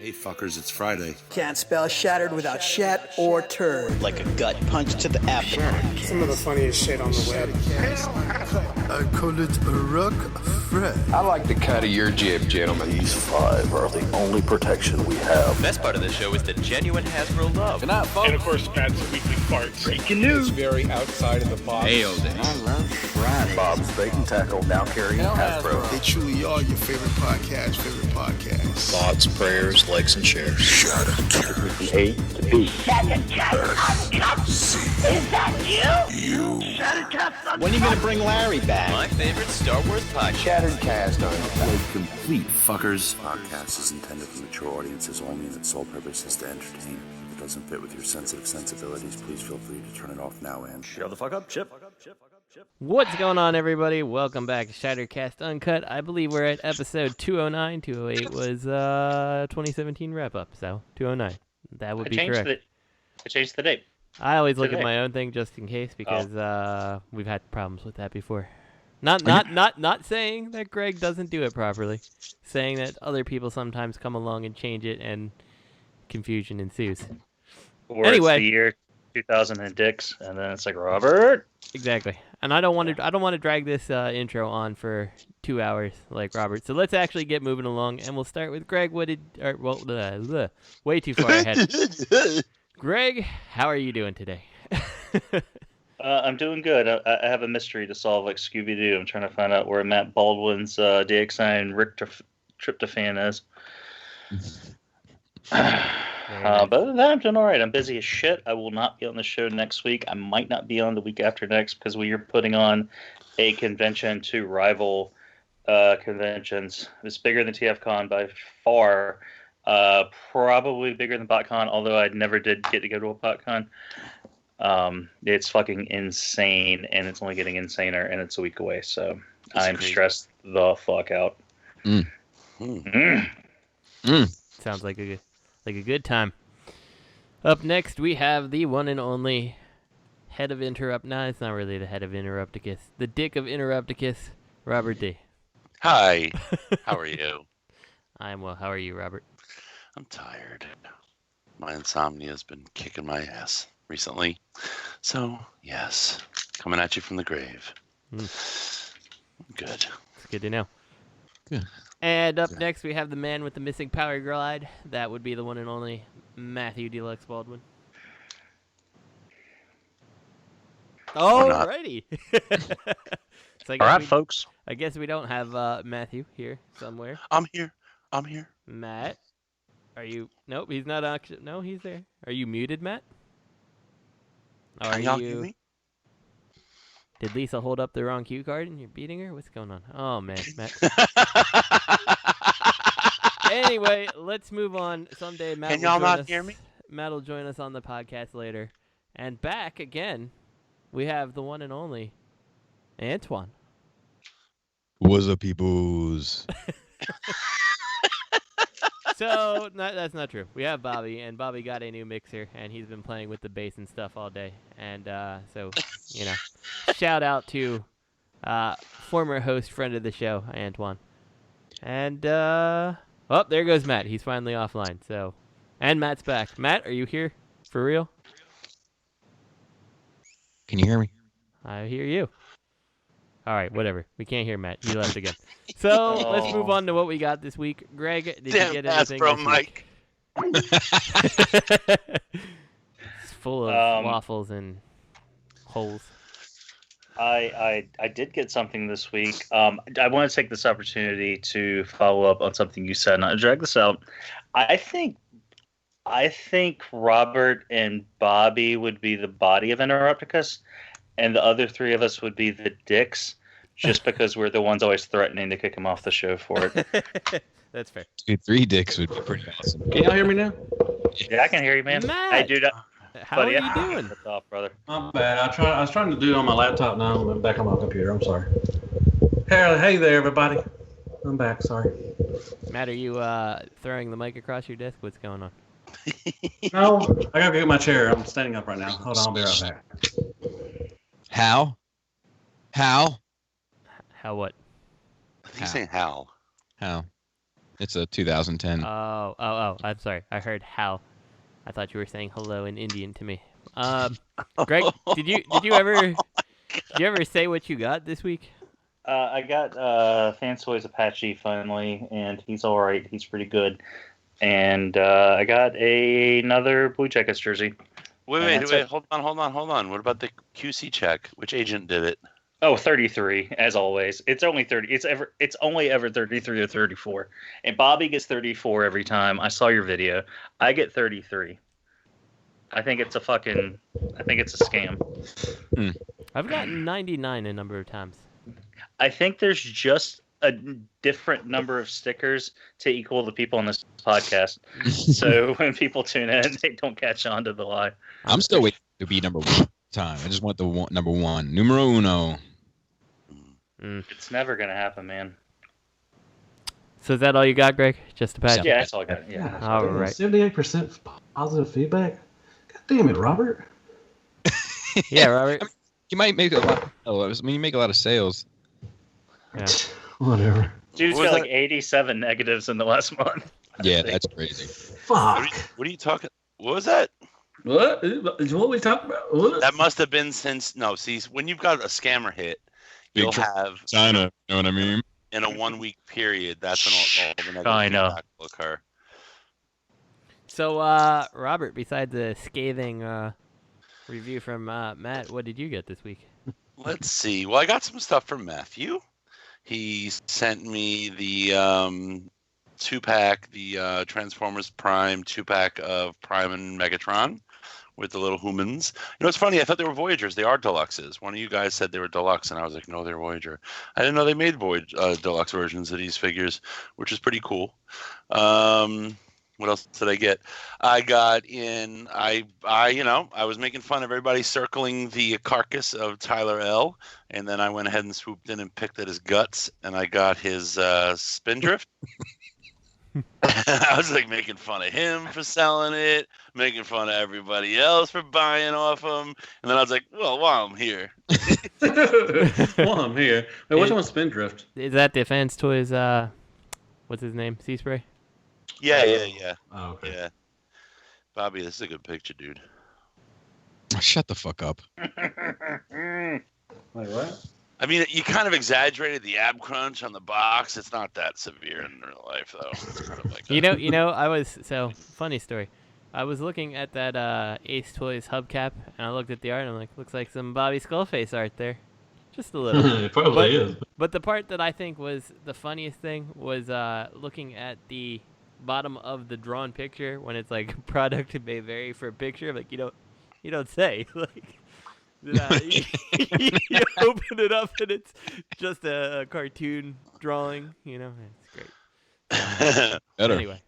Hey fuckers, it's Friday. Can't spell shattered without shat or turd. Like a gut punch to the abdomen. Some of the funniest shit on the web. I call it a rock fret. I like the cut of your jib, gentlemen. These 5 are the only protection we have. The best part of the show is the genuine Hasbro love. Good night, folks. And of course, Matt's weekly farts. Breaking news. It's very outside of the box. I love Friday. Bob's Bait and Tackle, now carrying Hasbro. They truly are your favorite podcast. Thoughts, prayers, likes, and shares. Shut up. A to B. Second Cat Uncut? Is that you? Shattered Cat When are you going to bring Larry back? My favorite Star Wars podcast. Shattered cast on Complete fuckers. This podcast is intended for mature audiences only, and its sole purpose is to entertain. If it doesn't fit with your sensitive sensibilities, please feel free to turn it off now and shut the fuck up, Chip. What's going on, everybody? Welcome back to Shattercast Uncut. I believe we're at episode 209. 208 was 2017 wrap-up, so 209. That would be correct. I changed the date. I always look at my own thing just in case, because we've had problems with that before. Not saying that Greg doesn't do it properly. Saying that other people sometimes come along and change it, and confusion ensues. Or anyway, it's the year 2000 and Dix, and then it's like Robert. Exactly, and I don't want to drag this intro on for 2 hours like Robert. So let's actually get moving along, and we'll start with Greg. Way too far ahead. Greg, how are you doing today? I'm doing good. I have a mystery to solve, like Scooby-Doo. I'm trying to find out where Matt Baldwin's tryptophan is. But other than that, I'm doing all right. I'm busy as shit. I will not be on the show next week. I might not be on the week after next because we are putting on a convention to rival conventions. It's bigger than TFCon by far. Probably bigger than BotCon, although I never did get to go to a BotCon. It's fucking insane, and it's only getting insaner, and it's a week away, so I'm stressed the fuck out. Sounds like a good time. Up next, we have the one and only head of Interrupt. No, it's not really the head of Interrupticus. The dick of Interrupticus, Robert D. Hi. How are you? I'm well. How are you, Robert? I'm tired. My insomnia has been kicking my ass recently. So, yes, coming at you from the grave. Good. It's good to know. Good. And up next, we have the man with the missing power glide. That would be the one and only Matthew Deluxe Baldwin. Alrighty. So all right, folks. I guess we don't have Matthew here somewhere. I'm here. Matt, are you? Nope, he's not actually. No, he's there. Are you muted, Matt? Can y'all hear me? Did Lisa hold up the wrong cue card and you're beating her? What's going on? Oh, man, Matt. Anyway, let's move on. Someday Matt Can y'all not hear me? Matt will join us on the podcast later. And back again, we have the one and only Antoine. What's up, peoples? So, that's not true. We have Bobby, and Bobby got a new mixer, and he's been playing with the bass and stuff all day. And so, shout out to former host, friend of the show, Antoine. And, there goes Matt. He's finally offline. So, and Matt's back. Matt, are you here? For real? Can you hear me? I hear you. All right, whatever. We can't hear Matt. He left again. So let's move on to what we got this week. Greg, did you get anything this week? It's full of waffles and holes. I did get something this week. I want to take this opportunity to follow up on something you said, not to drag this out. I think Robert and Bobby would be the body of Interrupticus, and the other three of us would be the dicks, just because we're the ones always threatening to kick him off the show for it. That's fair. 3 dicks would be pretty awesome. Can y'all hear me now? Yeah, I can hear you, man. Matt, hey, dude. How are you doing? What's up, brother? I'm bad. I was trying to do it on my laptop now. I'm back on my computer. I'm sorry. Hey there, everybody. I'm back. Sorry. Matt, are you throwing the mic across your desk? What's going on? No, I gotta get my chair. I'm standing up right now. Hold on, I'll be right back. How? How what? He's saying how. How? It's a 2010. Oh! I'm sorry. I heard how. I thought you were saying hello in Indian to me. Greg, did you ever say what you got this week? I got Fanstoys Apache finally, and he's all right. He's pretty good. And I got another Blue Jackets jersey. Wait, hold on. What about the QC check? Which agent did it? Oh, 33, as always. It's only 30. It's only ever 33 or 34. And Bobby gets 34 every time. I saw your video. I get 33. I think it's a scam. I've gotten 99 a number of times. I think there's just a different number of stickers to equal the people on this podcast. So when people tune in, they don't catch on to the lie. I'm still waiting to be number one time. I just want the number one. Numero uno. It's never going to happen, man. So is that all you got, Greg? Just Apache? Yeah, that's all I got. Yeah. All right. 78% positive feedback. God damn it, Robert. Yeah, Robert. You might make a lot. You make a lot of sales. Yeah. Whatever. Dude's got like 87 negatives in the last month. Yeah, that's crazy. Fuck. What are you talking? What was that? What? What we talking about? What? That must have been since. No, see, when you've got a scammer hit, you'll have China. You know what I mean? In a 1 week period. That's when all the negative I know. feedback will occur. So, Robert, besides the scathing review from Matt, what did you get this week? Let's see. Well, I got some stuff from Matthew. He sent me the 2-pack, the Transformers Prime 2-pack of Prime and Megatron with the little humans. You know, it's funny. I thought they were Voyagers. They are Deluxes. One of you guys said they were Deluxe, and I was like, no, they're Voyager. I didn't know they made Deluxe versions of these figures, which is pretty cool. What else did I get? I got in. I was making fun of everybody circling the carcass of Tyler L, and then I went ahead and swooped in and picked at his guts, and I got his Spindrift. I was like making fun of him for selling it, making fun of everybody else for buying off him, and then I was like, well, while I'm here. Wait, which one's Spindrift? Is that the Fanstoys? What's his name? Sea Spray. Yeah. Oh, okay. Yeah. Bobby, this is a good picture, dude. Shut the fuck up. Wait, what? I mean, you kind of exaggerated the ab crunch on the box. It's not that severe in real life, though. It's kind of like that. Funny story. I was looking at that Ace Toys hubcap, and I looked at the art, and I'm like, looks like some Bobby Skullface art there. Just a little. It probably is. But the part that I think was the funniest thing was looking at the bottom of the drawn picture when it's like product may vary for a picture. Like you don't say like. You open it up and it's just a cartoon drawing. It's great. Anyway.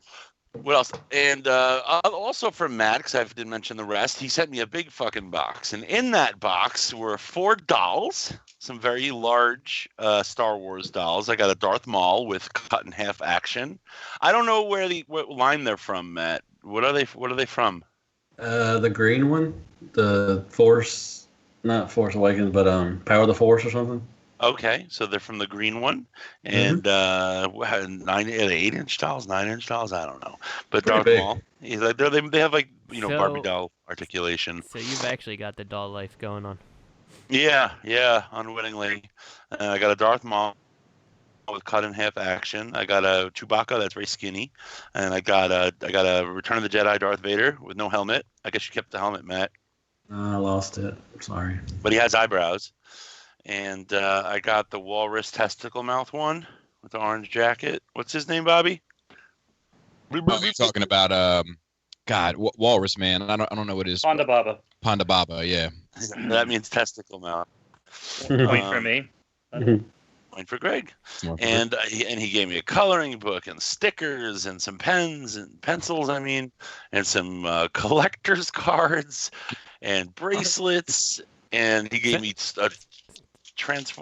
What else? And also from Matt, because I didn't mention the rest, he sent me a big fucking box. And in that box were 4 dolls, some very large Star Wars dolls. I got a Darth Maul with cut in half action. I don't know what line they're from, Matt. What are they from? The green one, the Force, not Force Awakens, but Power of the Force or something. Okay, so they're from the green one, and 8-inch dolls, 9-inch dolls. I don't know, but Darth Maul. He's like they have like Barbie doll articulation. So you've actually got the doll life going on. Yeah, unwittingly. I got a Darth Maul with cut in half action. I got a Chewbacca that's very skinny, and I got a Return of the Jedi Darth Vader with no helmet. I guess you kept the helmet, Matt. I lost it. Sorry. But he has eyebrows. And I got the Walrus Testicle Mouth one with the orange jacket. What's his name, Bobby? You're talking about Walrus Man. I don't know what it is. Ponda Baba. Ponda Baba, yeah. That means testicle mouth. Point for me. Point for Greg. And he gave me a coloring book and stickers and some pens and pencils. And some collector's cards and bracelets. And he gave me a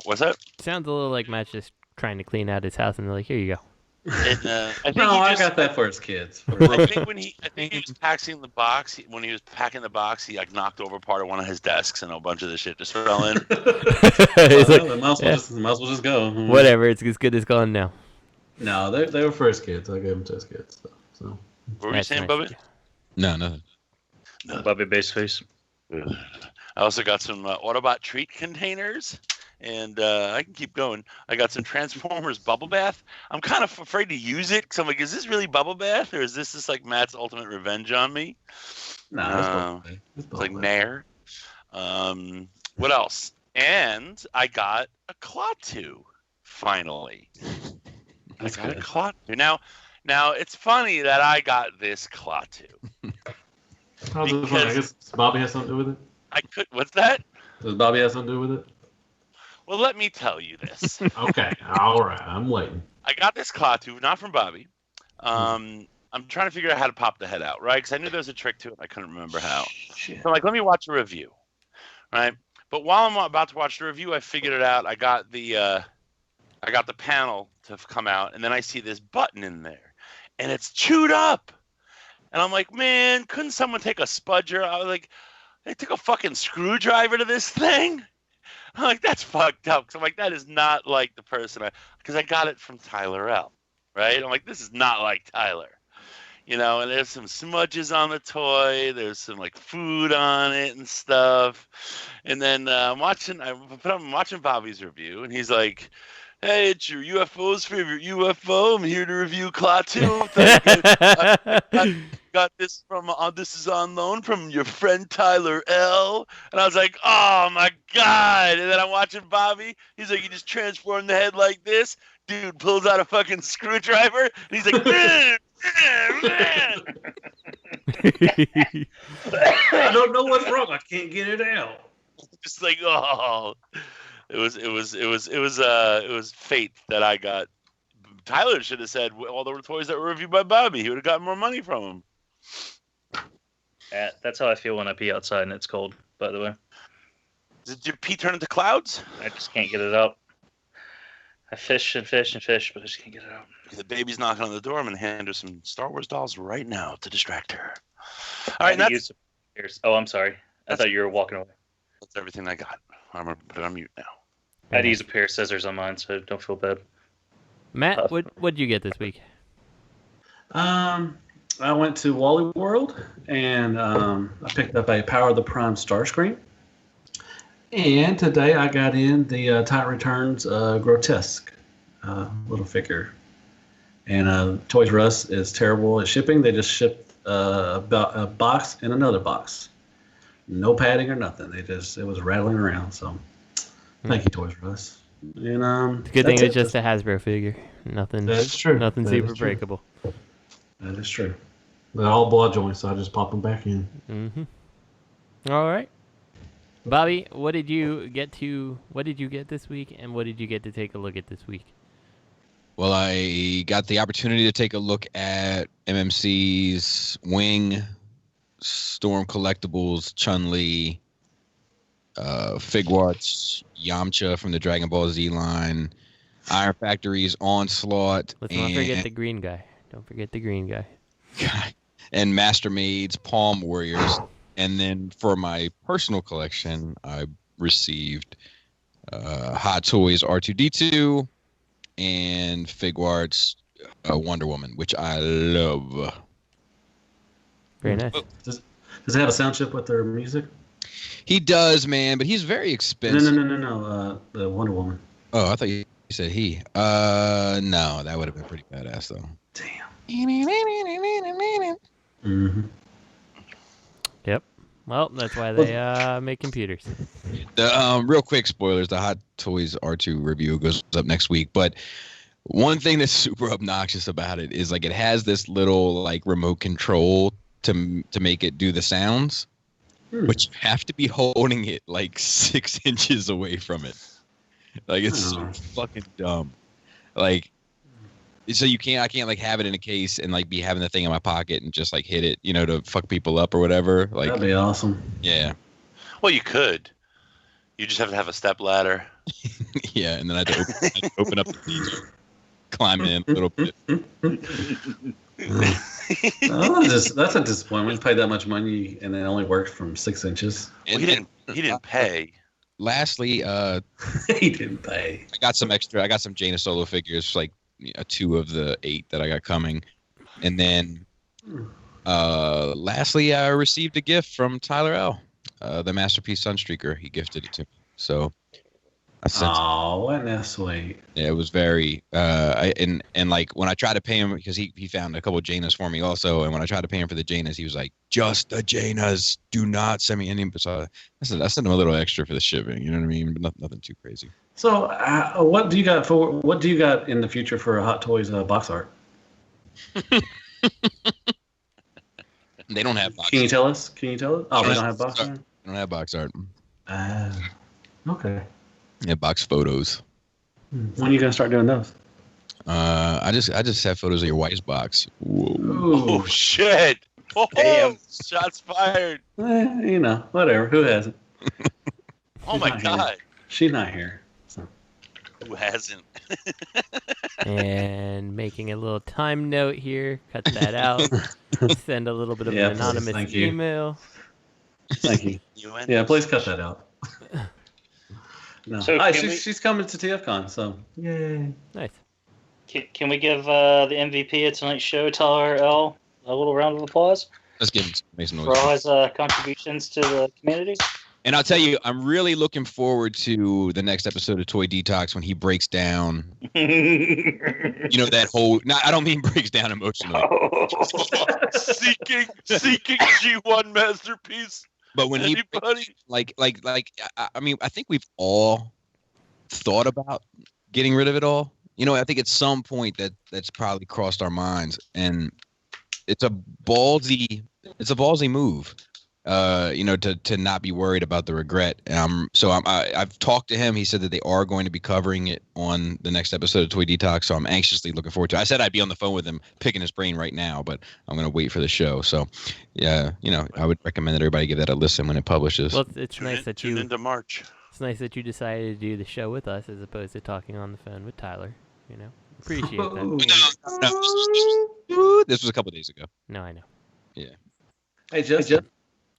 what's that? Sounds a little like Matt's just trying to clean out his house, and they're like, "Here you go." And, I got that for his kids. I think he was packing the box. When he was packing the box, he knocked over part of one of his desks, and a bunch of the shit just fell in. He's like, might as well just go. Whatever, it's as good as gone now. No, they were for his kids. I gave them to his kids. So. What were you saying, Bubby? No, nothing. No. Bubby Baseface. I also got some Autobot treat containers, and I can keep going. I got some Transformers Bubble Bath. I'm kind of afraid to use it because I'm like, is this really Bubble Bath, or is this just like Matt's ultimate revenge on me? No, it's like Nair. What else? And I got a Klaatu, finally. I got a Klaatu. Now, it's funny that I got this Klaatu. How's it funny? I guess Bobby has something to do with it? What's that? Does Bobby have something to do with it? Well, let me tell you this. Okay, all right, I'm waiting. I got this Klaatu, not from Bobby. I'm trying to figure out how to pop the head out, right? Because I knew there was a trick to it, and I couldn't remember how. So I'm like, let me watch a review, right? But while I'm about to watch the review, I figured it out. I got the panel to come out, and then I see this button in there, and it's chewed up. And I'm like, man, couldn't someone take a spudger? I was like, they took a fucking screwdriver to this thing? I'm like, that's fucked up. Because I'm like, that is not like the person because I got it from Tyler L. Right? I'm like, this is not like Tyler. You know, and there's some smudges on the toy. There's some like food on it and stuff. And then I'm watching Bobby's review, and he's like, hey, it's your UFO's favorite UFO. I'm here to review Klaatu. I got this from this is on loan from your friend Tyler L. And I was like, oh my god. And then I'm watching Bobby. He's like, you just transform the head like this. Dude pulls out a fucking screwdriver, and he's like, man. I don't know what's wrong. I can't get it out. Just like, oh. It was fate that I got. Tyler should have said all the toys that were reviewed by Bobby. He would have gotten more money from him. That's how I feel when I pee outside and it's cold, by the way. Did your pee turn into clouds? I just can't get it out. I fish and fish and fish, but I just can't get it out. The baby's knocking on the door. I'm going to hand her some Star Wars dolls right now to distract her. All right, Oh, I'm sorry. I thought you were walking away. That's everything I got. I'm going to put it on mute now. I had to use a pair of scissors on mine, so don't feel bad. Matt, what'd you get this week? I went to Wally World, and I picked up a Power of the Prime Starscream. And today I got in the Tide Returns Grotesque little figure. And Toys R Us is terrible at shipping. They just shipped a box and another box. No padding or nothing. It was rattling around. So thank you, Toys R Us. And it's a good thing it's just a Hasbro figure. Nothing. That's true. Nothing super breakable. That is true. They're all ball joints, so I just pop them back in. Mm-hmm. All right. Bobby, what did you get this week, and what did you get to take a look at this week? Well, I got the opportunity to take a look at MMC's Wing, Storm Collectibles, Chun-Li, Figuarts, Yamcha from the Dragon Ball Z line, Iron Factory's Onslaught. Let's not forget the green guy. Don't forget the green guy. And Mastermaid's Palm Warriors. And then for my personal collection, I received Hot Toys R2-D2 and Figuarts Wonder Woman, which I love. Very nice. Does it have a sound chip with their music? He does, man, but he's very expensive. No. The Wonder Woman. Oh, I thought you said he. No, that would have been pretty badass, though. Damn. Mm-hmm. Yep. Well, that's why they make computers. The real quick spoilers: the Hot Toys R2 review goes up next week. But one thing that's super obnoxious about it is like it has this little like remote control to make it do the sounds, but you have to be holding it like 6 inches away from it. Like it's so fucking dumb. Like. So I can't like have it in a case and like be having the thing in my pocket and just like hit it, to fuck people up or whatever. Like that'd be awesome. Yeah. Well, you could. You just have to have a step ladder. Yeah, and then I had to open up the feature, climb in a little bit. That's a disappointment. We paid that much money and it only worked from 6 inches. Well, he didn't pay. Lastly, he didn't pay. I got some Jaina Solo figures like 2 of the 8 that I got coming. And then lastly, I received a gift from Tyler L., the Masterpiece Sunstreaker. He gifted it to me. So I sent it. Oh, wasn't that sweet? Yeah, it was very and like when I tried to pay him, because he found a couple of Janas for me also, and when I tried to pay him for the Janas, he was like, just the Janas, do not send me any. So I sent him a little extra for the shipping, you know what I mean? But nothing too crazy. So what do you got in the future for Hot Toys box art? They don't have box Can you art. tell us? Oh, they don't have box art? They don't have box art. Okay. Yeah, box photos. When are you gonna start doing those? I just have photos of your wife's box. Oh shit! Oh, Damn. Shots fired. Whatever. Who hasn't? Oh my god. She's not here. So. Who hasn't? And making a little time note here. Cut that out. Send a little bit of an anonymous email. Thank you. Yeah, please cut that out. No. So she's coming to TFCon, so yay. Nice. Can we give the MVP of tonight's show, Tyler L., a little round of applause? Let's give him some noise. For all his contributions to the community. And I'll tell you, I'm really looking forward to the next episode of Toy Detox when he breaks down, that whole. No, I don't mean breaks down emotionally. seeking G1 masterpiece. But when he I mean, I think we've all thought about getting rid of it all. I think at some point that's probably crossed our minds, and it's a ballsy move. To not be worried about the regret. I've talked to him. He said that they are going to be covering it on the next episode of Toy Detox. So I'm anxiously looking forward to it. I said I'd be on the phone with him, picking his brain right now, but I'm going to wait for the show. So, yeah, I would recommend that everybody give that a listen when it publishes. Well, it's nice that tune into March. It's nice that you decided to do the show with us as opposed to talking on the phone with Tyler. Appreciate that. No, this was a couple days ago. No, I know. Yeah. Hey, Jeff.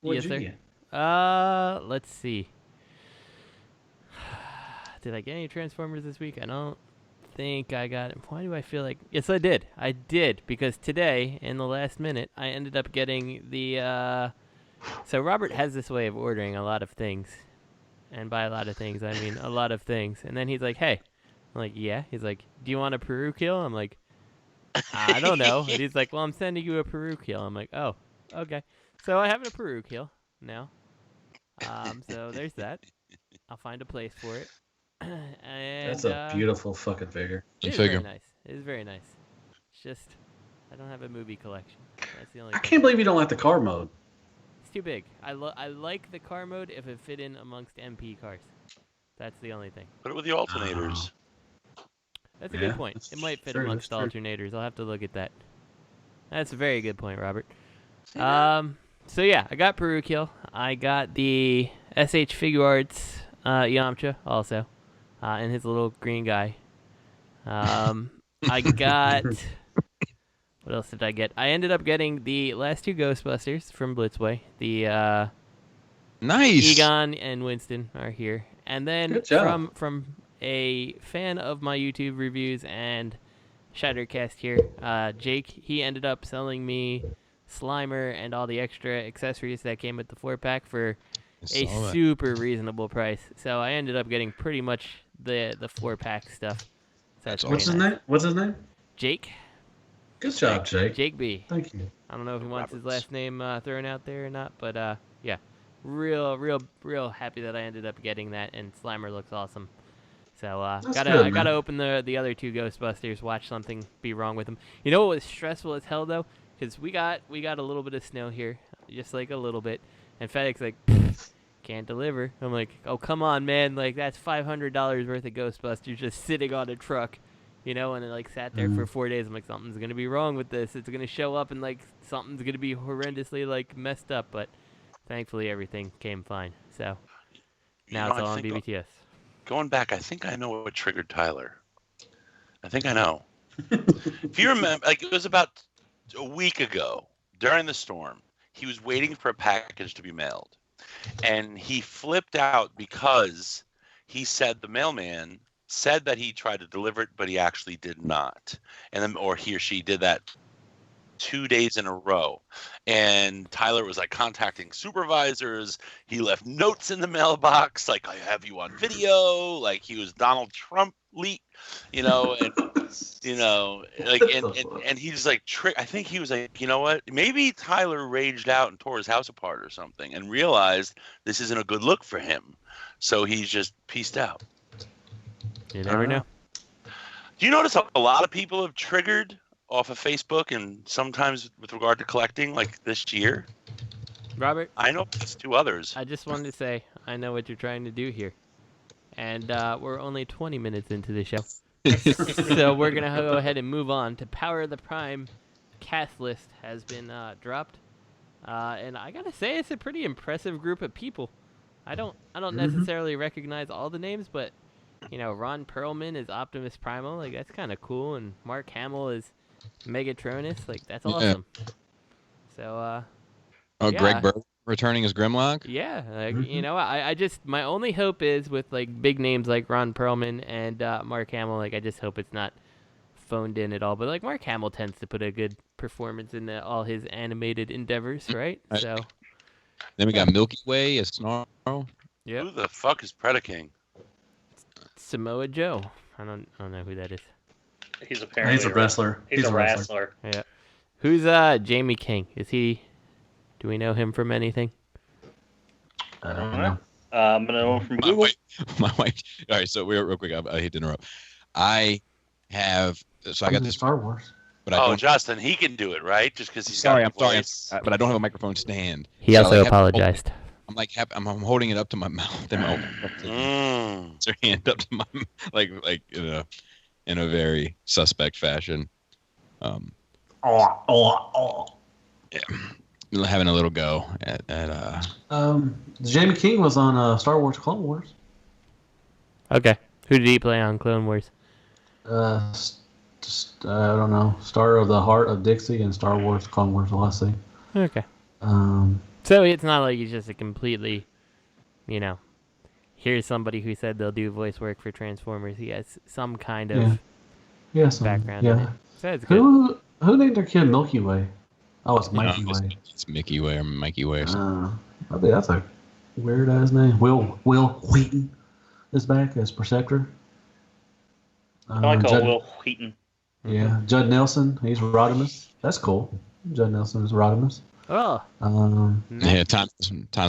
Yes, sir. Let's see. Did I get any Transformers this week? I don't think I got it. Why do I feel like... Yes, I did. I did, because today, in the last minute, I ended up getting the... So Robert has this way of ordering a lot of things. And by a lot of things, I mean a lot of things. And then he's like, hey. I'm like, yeah. He's like, do you want a Peru kill? I'm like, I don't know. And he's like, well, I'm sending you a Peru kill. I'm like, oh, okay. So I have a Peru kill now. So there's that. I'll find a place for it. And, that's a beautiful fucking figure. It's very nice. It's very nice. It's just, I don't have a movie collection. That's the only I can't believe you don't like the car mode. It's too big. I like the car mode if it fit in amongst MP cars. That's the only thing. Put it with the alternators. That's a good point. It might fit amongst alternators. I'll have to look at that. That's a very good point, Robert. So yeah, I got Peru Kill. I got the SH Figure Arts Yamcha also, and his little green guy. I got... What else did I get? I ended up getting the last 2 Ghostbusters from Blitzway. The nice Egon and Winston are here. And then from a fan of my YouTube reviews and Shattercast here, Jake, he ended up selling me Slimer and all the extra accessories that came with the 4-pack for a super reasonable price. So I ended up getting pretty much the 4-pack stuff. So What's his name? What's his name? Jake. Good job, Jake. Jake B. Thank you. I don't know if he wants his last name thrown out there or not, but yeah, real happy that I ended up getting that, and Slimer looks awesome. So I gotta open the other 2 Ghostbusters, watch something be wrong with them. You know what was stressful as hell though? Because we got a little bit of snow here, just like a little bit, and FedEx like can't deliver. I'm like, oh come on, man, like that's $500 worth of Ghostbusters just sitting on a truck, and it like sat there for 4 days. I'm like, something's gonna be wrong with this. It's gonna show up and like something's gonna be horrendously like messed up. But thankfully everything came fine. So now it's all on BBTS. Going back, I think I know what triggered Tyler. I think I know. If you remember, like it was about a week ago during the storm, he was waiting for a package to be mailed, and he flipped out because he said the mailman said that he tried to deliver it, but he actually did not. And then, or he or she did that 2 days in a row. And Tyler was like contacting supervisors. He left notes in the mailbox, like, I have you on video. Like he was Donald Trump leak, you know, and like, and he's like, I think he was like, you know what? Maybe Tyler raged out and tore his house apart or something and realized this isn't a good look for him. So he's just pieced out. You never know. Do you notice a lot of people have triggered off of Facebook and sometimes with regard to collecting like this year? Robert? I know it's 2 others. I just wanted to say, I know what you're trying to do here. And we're only 20 minutes into the show. So we're going to go ahead and move on to Power of the Prime. Cast list has been dropped. And I got to say, it's a pretty impressive group of people. I don't necessarily recognize all the names, but, you know, Ron Perlman is Optimus Primal. Like, that's kind of cool. And Mark Hamill is Megatronus. Like, that's awesome. So, yeah. Greg Berg returning as Grimlock? Yeah. Like, you know, I just, my only hope is with, like, big names like Ron Perlman and Mark Hamill, like, I just hope it's not phoned in at all. But, like, Mark Hamill tends to put a good performance in all his animated endeavors, right? So. Then we got Milky Way as Snarl. Yeah. Who the fuck is Predaking? Samoa Joe. I don't know who that is. He's apparently he's a wrestler. He's a wrestler. Yeah. Who's Jamie King? Is he? Do we know him from anything? I don't know. I'm gonna know him from Google. My wife. All right. So real quick. I hate to interrupt. I got this Star Wars. But Justin, he can do it, right? Just because he's sorry. But I don't have a microphone stand. He also apologized. I'm holding it up to my mouth and her hand up to my like in a very suspect fashion. Yeah, having a little go at Jamie King was on Star Wars Clone Wars. Okay, who did he play on Clone Wars? I don't know. Star of the Heart of Dixie and Star Wars Clone Wars Odyssey. Okay. So it's not like he's just a completely, you know, here's somebody who said they'll do voice work for Transformers. He has some kind of background in it. So it's good. Who named their kid Milky Way? Oh, it's Mikey Way. It's Mickey Way or Mikey Way or something. I think that's a weird ass name. Will Wheaton is back as Perceptor. I like Will Wheaton. Yeah, Judd Nelson. He's Rodimus. That's cool. Judd Nelson is Rodimus. Oh. Yeah, times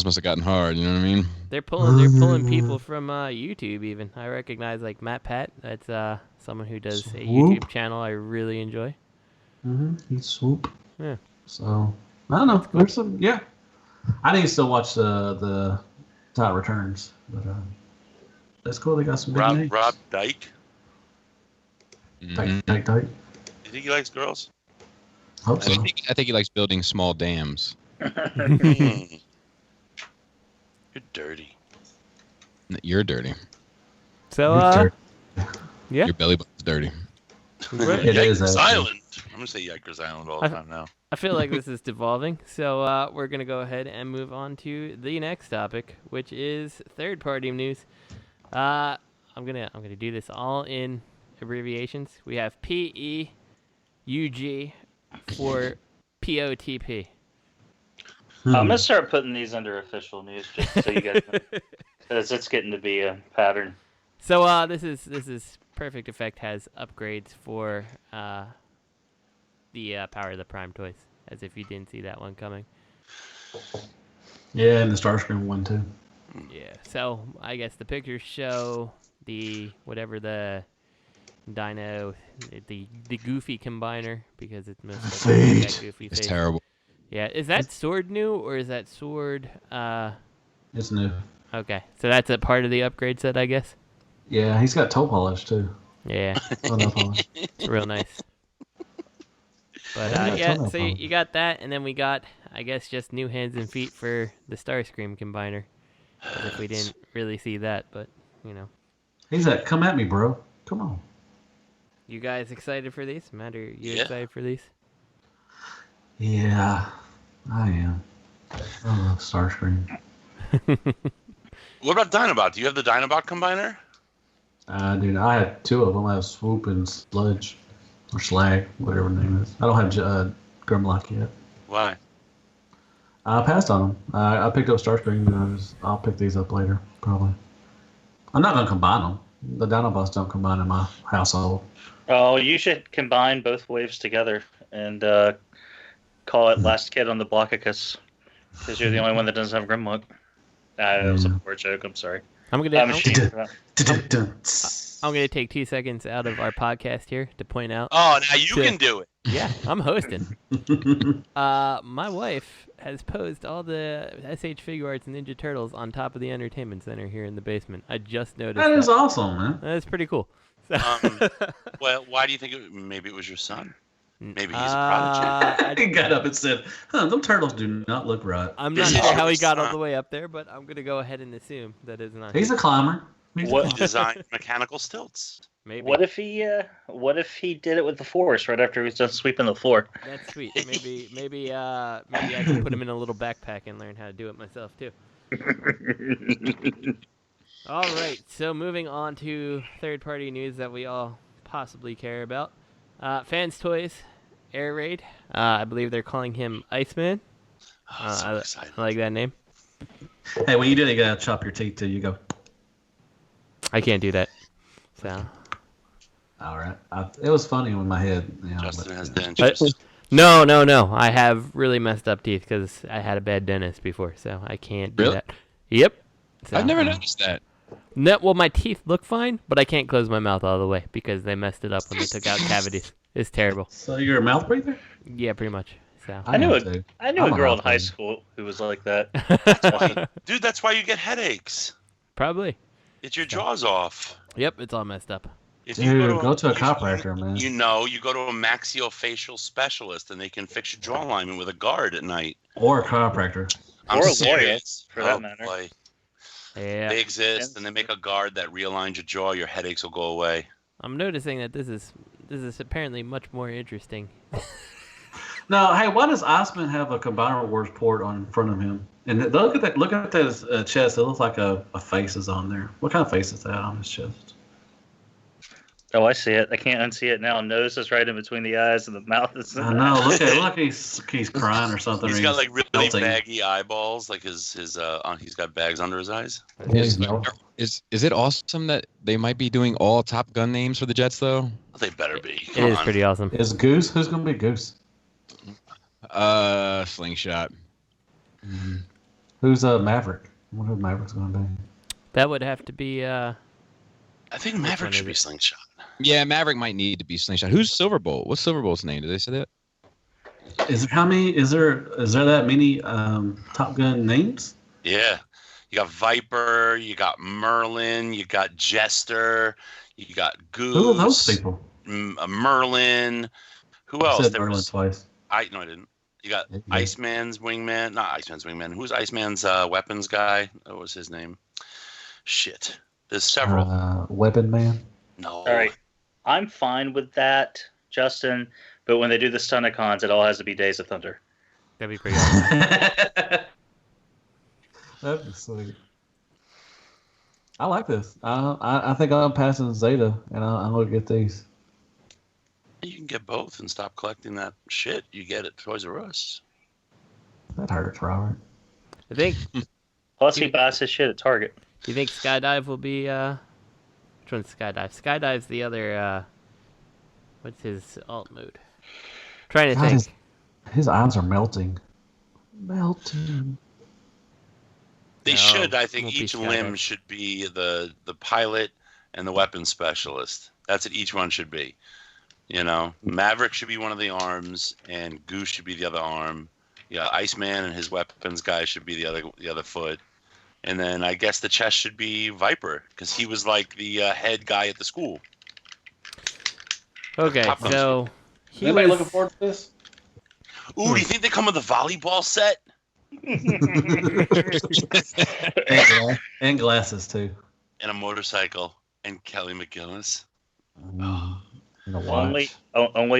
must have gotten hard. You know what I mean? They're pulling people from YouTube. Even I recognize like Matt Pat. That's someone who does a YouTube channel I really enjoy. He's Swoop. Yeah. So I don't know. There's some. Yeah. I need to still watch the Tide Returns, but that's cool. They got some big names. Rob Dyke. Dyke. You think he likes girls? Hope so. I think he likes building small dams. You're dirty. You're dirty. So, yeah. Your belly button's dirty. It is Island. I'm going to say Yikers Island all the time now. I feel like this is devolving, so we're going to go ahead and move on to the next topic, which is third-party news. I'm gonna do this all in abbreviations. We have PEUG for POTP. I'm gonna start putting these under official news just so you guys know, because it's getting to be a pattern. So this is Perfect Effect has upgrades for the Power of the Prime toys, as if you didn't see that one coming. Yeah, and the Starscream one too. Yeah, so I guess the pictures show the Dino, the Goofy combiner, because it's mostly that Goofy face. It's terrible. Yeah, is that sword new or is that sword? It's new. Okay, so that's a part of the upgrade set, I guess. Yeah, he's got toe polish too. Yeah, polish. It's real nice. But yeah, so you got that, and then we got, I guess, just new hands and feet for the Starscream combiner. As if we didn't really see that, but you know. He's like, come at me, bro. Come on. You guys excited for these? Matt, are you excited for these? Yeah, I am. I love Starscream. What about Dinobot? Do you have the Dinobot combiner? Dude, I had two of them. I have Swoop and Sludge, or Slag, whatever the name is. I don't have Grimlock yet. Why? I passed on them. I picked up Starscream, and I'll pick these up later, probably. I'm not going to combine them. The Dinobots don't combine in my household. Oh, you should combine both waves together and call it Last Kid on the Blockicus, because you're the only one that doesn't have Grimlock. That was a poor joke. I'm sorry. I'm gonna take 2 seconds out of our podcast here to point out. Oh, now you can do it. Yeah, I'm hosting. My wife has posed all the SH Figure Arts and Ninja Turtles on top of the entertainment center here in the basement. I just noticed. That is awesome, man. That's pretty cool. Well, why do you think maybe it was your son? Maybe he's a prodigy. He got up and said, them turtles do not look right. I'm not sure how he got all the way up there, but I'm going to go ahead and assume that is not. He's a climber. He designed mechanical stilts. Maybe. What if he did it with the Force right after he was done sweeping the floor? That's sweet. Maybe I can put him in a little backpack and learn how to do it myself too. All right. So moving on to third-party news that we all possibly care about. Fanstoys Air Raid. I believe they're calling him Iceman. So excited. I like that name. Hey, when you do it, you gotta chop your teeth till you go. I can't do that. So. All right. It was funny in my head. Justin has dentures. No. I have really messed up teeth because I had a bad dentist before, so I can't do that. Yep. So, I've never noticed that. No, well, my teeth look fine, but I can't close my mouth all the way because they messed it up when they took out cavities. It's terrible. So you're a mouth breather? Yeah, pretty much. So I knew a girl in high school who was like that. That's why you get headaches. Probably. It's your jaws off. Yep, it's all messed up. If you go to a chiropractor, man. You go to a maxillofacial specialist and they can fix your jaw alignment with a guard at night. Or a chiropractor. I'm or a serious. lawyer, for that matter. Boy. Yeah. They exist, and they make a guard that realigns your jaw. Your headaches will go away. I'm noticing that this is apparently much more interesting. No, hey, why does Iceman have a Combiner Wars port on front of him? And look at that! Look at his chest. It looks like a face is on there. What kind of face is that on his chest? Oh, I see it. I can't unsee it now. Nose is right in between the eyes, and the mouth is. I know. Look like he's crying or something. He's or got like really melting. baggy eyeballs, like his he's got bags under his eyes. Is it awesome that they might be doing all Top Gun names for the Jets though? They better be. It is pretty awesome. Is Goose? Who's gonna be Goose? Slingshot. Mm-hmm. Who's Maverick? I wonder who Maverick's gonna be. That would have to be. I think Maverick should be Slingshot. Yeah, Maverick might need to be Slingshot. Who's Silverbolt? What's Silverbolt's name? Did they say that? Is there that many Top Gun names? Yeah, you got Viper, you got Merlin, you got Jester, you got Goose. Who are those people? Merlin. Who else? Said Merlin twice. I didn't. You got Iceman's wingman. Not Iceman's wingman. Who's Iceman's weapons guy? What was his name? Shit. There's several. Weapon Man. No. All right. I'm fine with that, Justin. But when they do the Stunticons, it all has to be Days of Thunder. That'd be pretty awesome. That'd be sweet. I like this. I think I'm passing Zeta, and I'm gonna get these. You can get both and stop collecting that shit you get at Toys R Us. That hurts, Robert. I think. Plus, he buys his shit at Target. Do you think Skydive will be? Which one's Skydive? Skydive's the other. What's his alt mode? Trying to think. His eyes are melting. Melting. They should. I think each limb should be the pilot and the weapons specialist. That's what each one should be. You know, Maverick should be one of the arms, and Goose should be the other arm. Yeah, Iceman and his weapons guy should be the other foot. And then I guess the chest should be Viper, because he was like the head guy at the school. Okay, so anybody looking forward to this? Ooh, do you think they come with a volleyball set? and glasses too. And a motorcycle. And Kelly McGillis. Only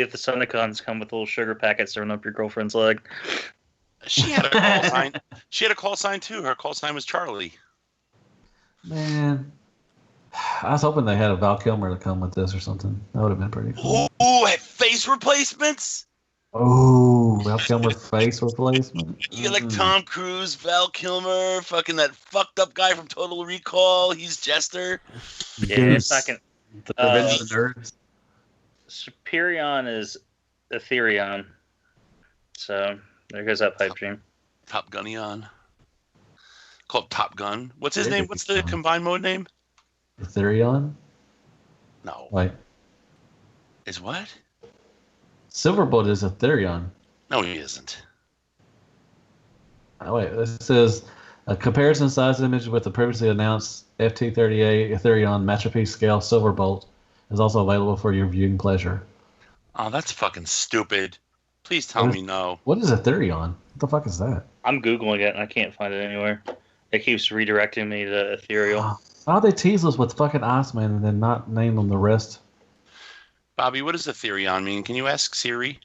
if the Stunticons come with little sugar packets throwing up your girlfriend's leg. She had a call sign. She had a call sign too. Her call sign was Charlie. Man, I was hoping they had a Val Kilmer to come with this or something. That would have been pretty cool. Ooh, face replacements. Oh, Val Kilmer face replacement. You get like Tom Cruise, Val Kilmer, fucking that fucked up guy from Total Recall. He's Jester. Yeah, fucking. The Revenge of the Nerds. Superion is Ethereon. So there goes that pipe dream. Top Gunnion. Called Top Gun. What's his name? What's the combined mode name? Ethereon? No. Like is what? Silverbolt is Ethereon. No, he isn't. Oh, wait, this says a comparison size image with the previously announced FT38 Ethereon masterpiece scale Silverbolt is also available for your viewing pleasure. Oh, that's fucking stupid. Please tell me no. What is Ethereon? What the fuck is that? I'm Googling it and I can't find it anywhere. It keeps redirecting me to Ethereal. Why they tease us with fucking Iceman and then not name them the rest? Bobby, what does Ethereon mean? Can you ask Siri?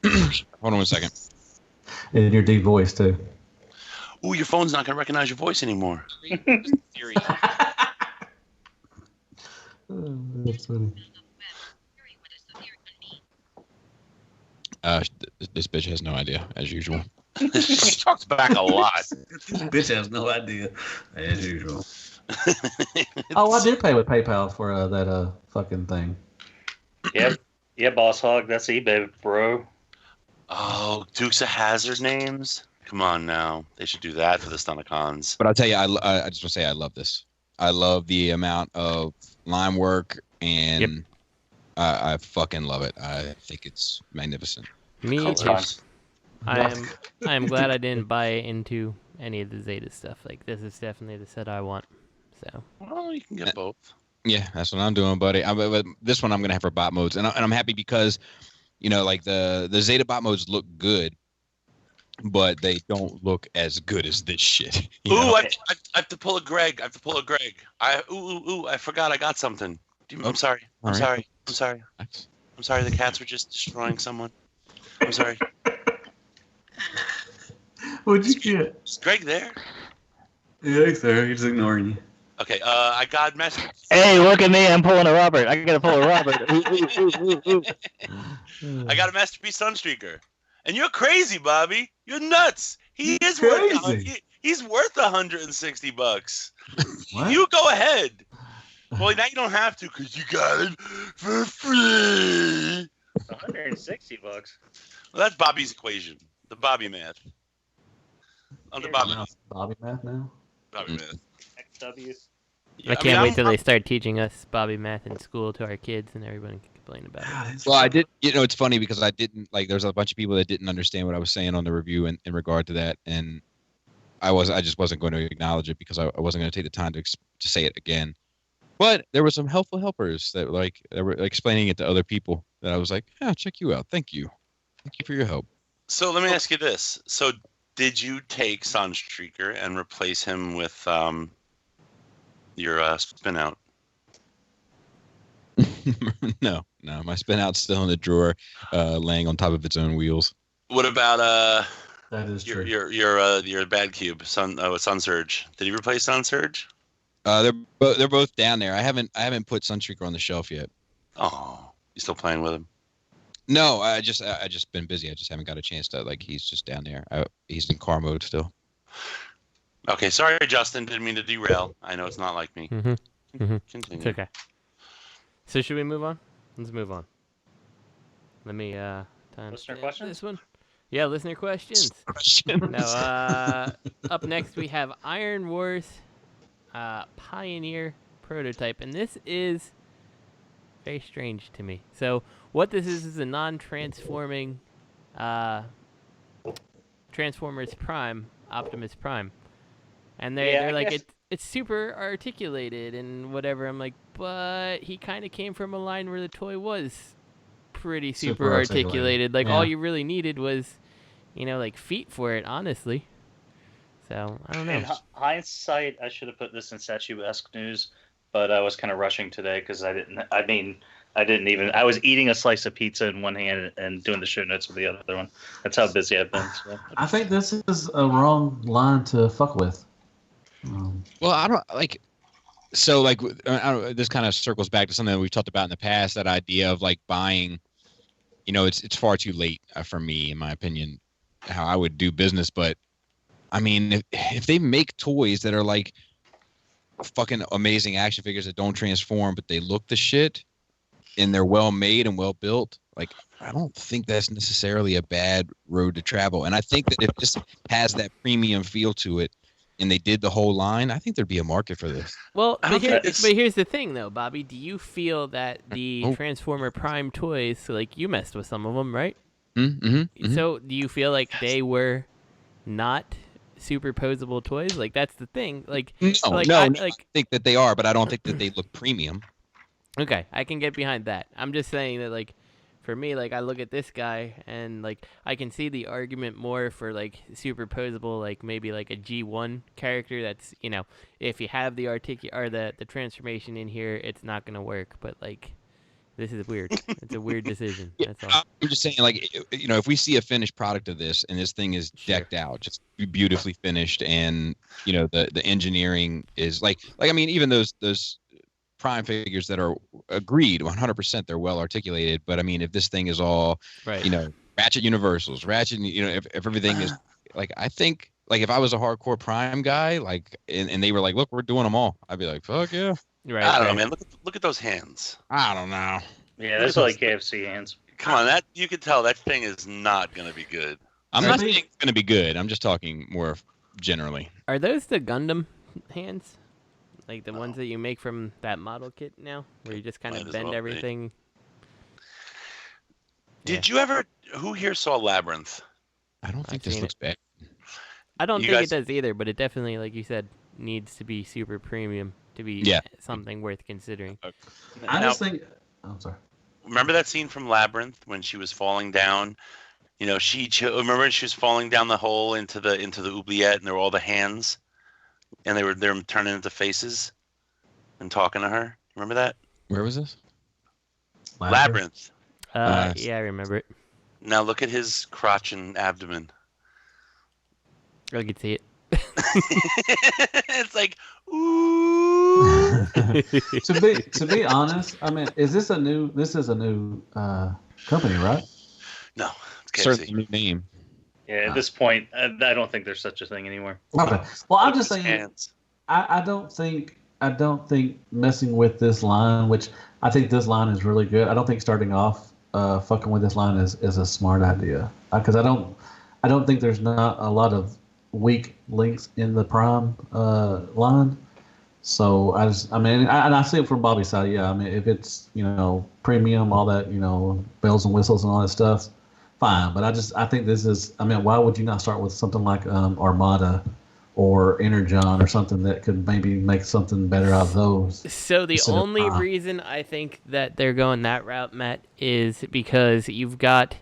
Hold on 1 second. In your deep voice, too. Ooh, your phone's not going to recognize your voice anymore. Siri. That's funny. This bitch has no idea, as usual. She talks back a lot. This bitch has no idea, as usual. Oh, I did pay with PayPal for that fucking thing. Yep. Yeah, Boss Hog. That's eBay, bro. Oh, Dukes of Hazzard names? Come on now. They should do that for the Stunnicons. But I'll tell you, I just want to say I love this. I love the amount of line work, and I fucking love it. I think it's magnificent. Me too. I am glad I didn't buy into any of the Zeta stuff. Like, this is definitely the set I want. So. Well, you can get both. Yeah, that's what I'm doing, buddy. But this one I'm gonna have for bot modes, and I'm happy because, you know, like the Zeta bot modes look good, but they don't look as good as this shit. Ooh, I have to pull a Greg. I forgot I got something. I'm sorry. I'm sorry. The cats were just destroying someone. I'm sorry. What'd you get? Is Greg there? Yeah, he's there. He's ignoring you. Okay, I got message. Hey, look at me. I'm pulling a Robert. I gotta pull a Robert. I got a Masterpiece Sunstreaker. And you're crazy, Bobby. You're nuts. He's worth $160. What? You go ahead. Well, now you don't have to because you got it for free. $160. Well, that's Bobby's equation. The Bobby math. Under Bobby math. Bobby math now? Bobby math. XW. I can't wait till they start teaching us Bobby math in school to our kids and everyone can complain about it. Well, I did. You know, it's funny because I didn't like. There's a bunch of people that didn't understand what I was saying on the review in regard to that, and I just wasn't going to acknowledge it because I wasn't going to take the time to say it again. But there were some helpful helpers that were explaining it to other people that I was like, yeah, check you out. Thank you for your help. So let me ask you this: so did you take Sunstreaker and replace him with your spin out? No, my spin out's still in the drawer, laying on top of its own wheels. What about that is true. Your bad cube, Sun Surge? Did you replace Sun Surge? They're both down there. I haven't put Sunstreaker on the shelf yet. Oh, you still playing with him? No, I just been busy. I just haven't got a chance to he's just down there. He's in car mode still. Okay, sorry, Justin. Didn't mean to derail. I know it's not like me. Continue. It's okay. So should we move on? Let's move on. Let me listener questions? This one. Yeah, listener questions. Now, up next we have Iron Wars Pioneer prototype, and this is very strange to me. So what this is a non-transforming Transformers Prime, Optimus Prime. And they're like, it's super articulated and whatever. I'm like, but he kind of came from a line where the toy was pretty super articulated. Like, all you really needed was, feet for it, honestly. So, I don't know. In hindsight, I should have put this in Statuesque news, but I was kind of rushing today because I was eating a slice of pizza in one hand and doing the show notes with the other one. That's how busy I've been. So. I think this is a wrong line to fuck with. Well, I don't like. So like this kind of circles back to something that we've talked about in the past, that idea of like buying, it's far too late for me, in my opinion, how I would do business. But I mean, if they make toys that are like fucking amazing action figures that don't transform, but they look the shit and they're well made and well built, like I don't think that's necessarily a bad road to travel. And I think that if this has that premium feel to it, and they did the whole line, I think there'd be a market for this. Well, but here's the thing, though, Bobby. Do you feel that the Transformer Prime toys, so like you messed with some of them, right? Mm-hmm. So do you feel like they were not superposable toys? Like that's the thing. Like no, I think that they are, but I don't think that they look premium. Okay, I can get behind that. I'm just saying that, like, for me, like, I look at this guy and, like, I can see the argument more for, like, superposable, like, maybe, like, a G1 character that's, if you have the the transformation in here, it's not going to work. But, like, this is weird. It's a weird decision. That's all. I'm just saying, like, if we see a finished product of this and this thing is decked out, just beautifully finished, and, the engineering is, like, I mean, even those Prime figures that are agreed 100%, they're well articulated, but I mean, if this thing is all right, Ratchet universals, if everything is like, I think, like, if I was a hardcore Prime guy, like, and they were like, look, we're doing them all, I'd be like, fuck yeah. Right, I don't know, man. Look at those hands. I don't know. Yeah, those are like KFC hands. Come on, that you can tell that thing is not going to be good. I'm not saying it's going to be good. I'm just talking more generally. Are those the Gundam hands? Like the ones that you make from that model kit now, where you just kind of bend everything. Did you ever? Who here saw Labyrinth? I don't think this looks bad. I don't think it does either, but it definitely, like you said, needs to be super premium to be something worth considering. I just think. I'm sorry. Remember that scene from Labyrinth when she was falling down? Remember she was falling down the hole into the oubliette, and there were all the hands. And they're turning into faces and talking to her. Remember that? Where was this? Labyrinth. Yeah, I remember it. Now look at his crotch and abdomen. I can see it. It's like, ooh. to be honest, I mean, this is a new company, right? No, it's KFC. Certainly a new name. Yeah, at this point, I don't think there's such a thing anymore. Okay. Well, I'm just saying, I don't think messing with this line, which I think this line is really good. I don't think starting off fucking with this line is a smart idea, because I don't think there's not a lot of weak links in the Prime line. So I see it from Bobby's side. Yeah, I mean, if it's premium, all that bells and whistles and all that stuff, fine. But I think this is. I mean, why would you not start with something like Armada or Energon or something that could maybe make something better out of those? So the only reason I think that they're going that route, Matt, is because you've got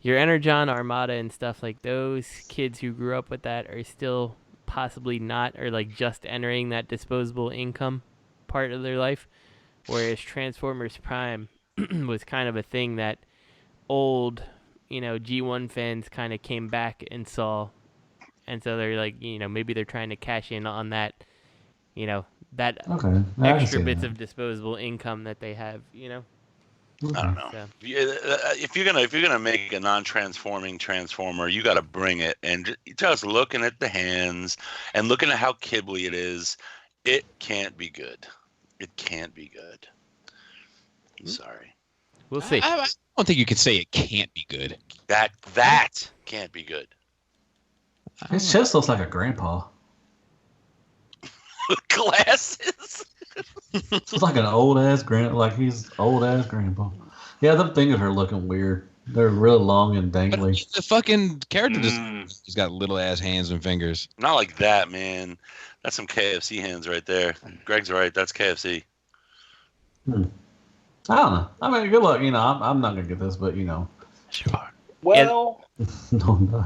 your Energon, Armada, and stuff like those kids who grew up with that are still possibly not, or like just entering that disposable income part of their life, whereas Transformers Prime was kind of a thing that old, G1 fans kind of came back and saw, and so they're like, maybe they're trying to cash in on that, that extra bits of disposable income that they have, I don't know. So. If you're gonna make a non-transforming Transformer, you got to bring it, and just looking at the hands and looking at how kiddly it is, it can't be good. It can't be good. I'm sorry. We'll see. I don't think you can say it can't be good. That can't be good. His chest looks like a grandpa. Glasses. It's like an old ass he's old ass grandpa. Yeah, them fingers are looking weird. They're really long and dangly. The fucking character he's got little ass hands and fingers. Not like that, man. That's some KFC hands right there. Greg's right. That's KFC. I don't know. I mean, good luck. I'm not gonna get this, but Sure. Well, no, I'm not.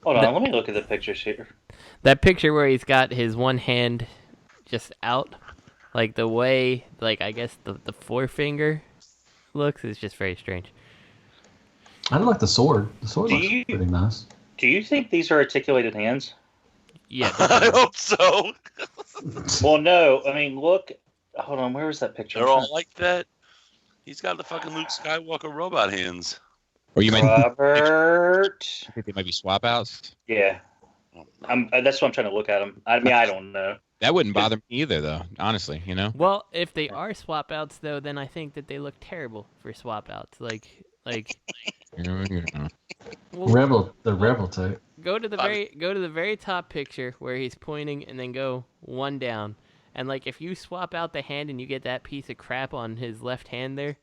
Hold on. Let me look at the pictures here. That picture where he's got his one hand just out, like the way, like I guess the forefinger looks, is just very strange. I like the sword. The sword looks pretty nice. Do you think these are articulated hands? Yeah. I hope so. Well, no. I mean, look. Hold on. Where was that picture? They're all like that. He's got the fucking Luke Skywalker robot hands. Or you might Robert. I think they might be swap outs. Yeah. That's what I'm trying to look at them. I mean, I don't know. That wouldn't bother me either, though. Honestly, you know. Well, if they are swap outs, though, then I think that they look terrible for swap outs. Like. Rebel type. Go to the very top picture where he's pointing, and then go one down. And like, if you swap out the hand and you get that piece of crap on his left hand there,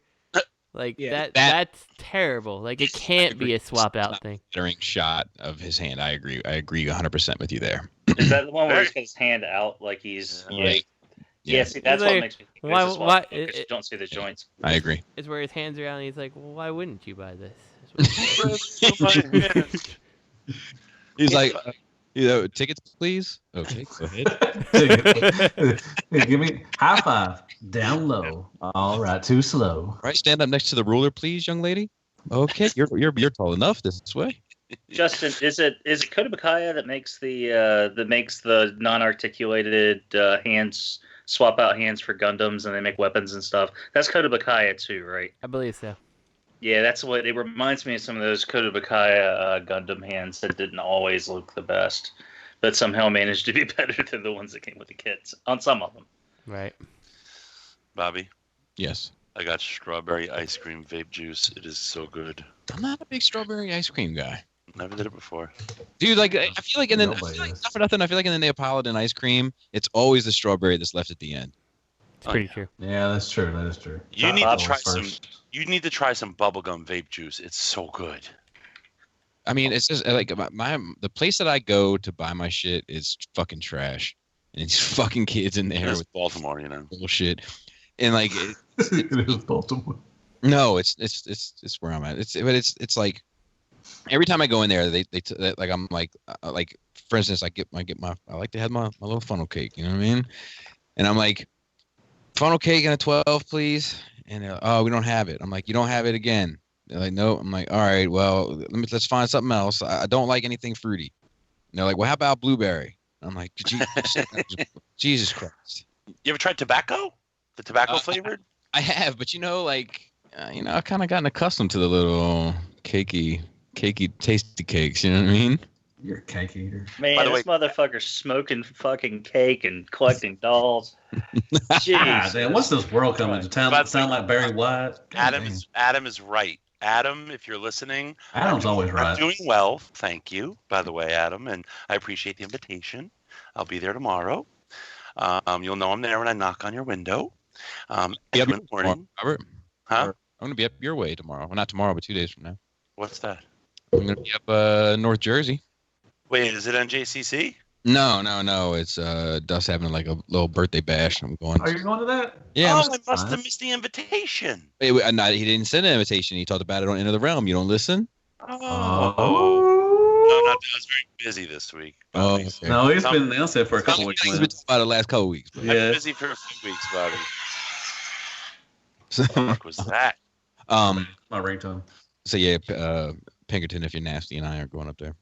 like that's terrible. Like, it can't be a swap out thing. During shot of his hand, I agree 100% with you there. Is that the one where he's got his hand out like he's like? Yeah, see, that's what makes me think. Why you don't see the joints. I agree. It's where his hands are out, and he's like, well, "Why wouldn't you buy this?" He's like, tickets, please. Okay, go ahead. Hey, give me high five. Down low. All right, too slow. Right, stand up next to the ruler, please, young lady. Okay, you're tall enough this way. Justin, is it Kodabakaya that makes the non-articulated hands swap out hands for Gundams and they make weapons and stuff? That's Kodabakaya too, right? I believe so. Yeah, that's what it reminds me of. Some of those Kodabakaya Gundam hands that didn't always look the best, but somehow managed to be better than the ones that came with the kits on some of them. Right. Bobby. Yes. I got strawberry ice cream vape juice. It is so good. I'm not a big strawberry ice cream guy. Never did it before. Dude, like, I feel like, not for nothing, I feel like in the Neapolitan ice cream, it's always the strawberry that's left at the end. It's pretty true. Yeah, that's true. That is true. You need to try some bubblegum vape juice. It's so good. I mean, it's just like the place that I go to buy my shit is fucking trash, and it's fucking kids in there with Baltimore, you know, bullshit, and like it is Baltimore. No, it's where I'm at. It's like every time I go in there, they like I'm like for instance, I like to have my little funnel cake. You know what I mean? And I'm like, funnel cake and a 12, please. And they're like, oh, we don't have it. I'm like, you don't have it again. They're like, no. I'm like, all right, well, let's find something else. I don't like anything fruity. And they're like, well, how about blueberry? I'm like, Jesus Christ. You ever tried tobacco? The tobacco flavored? I have, but I've kind of gotten accustomed to the little cakey, tasty cakes. You know what I mean? You're a cake eater. Man, this motherfucker's smoking fucking cake and collecting dolls. Jeez. Damn, what's this world coming to town? Sound like Barry White? Adam is right. Adam, if you're listening, Adam's always right. I'm doing well. Thank you, by the way, Adam, and I appreciate the invitation. I'll be there tomorrow. You'll know I'm there when I knock on your window. In the morning. Robert? Huh? I'm gonna be up your way tomorrow. Well, not tomorrow, but 2 days from now. What's that? I'm gonna be up North Jersey. Wait, is it NJCC? No. It's Dust having like a little birthday bash. I'm going. Are you going to that? Yeah. Oh, I must have missed the invitation. He didn't send an invitation. He talked about it on Enter the Realm. You don't listen? No, I was very busy this week. Oh, okay. No, he's been announced it for a couple weeks. He's been talking about the last couple weeks. I've been busy for a few weeks, Bobby. What the fuck was that? My ringtone. So yeah, Pinkerton, if you're nasty, and I are going up there.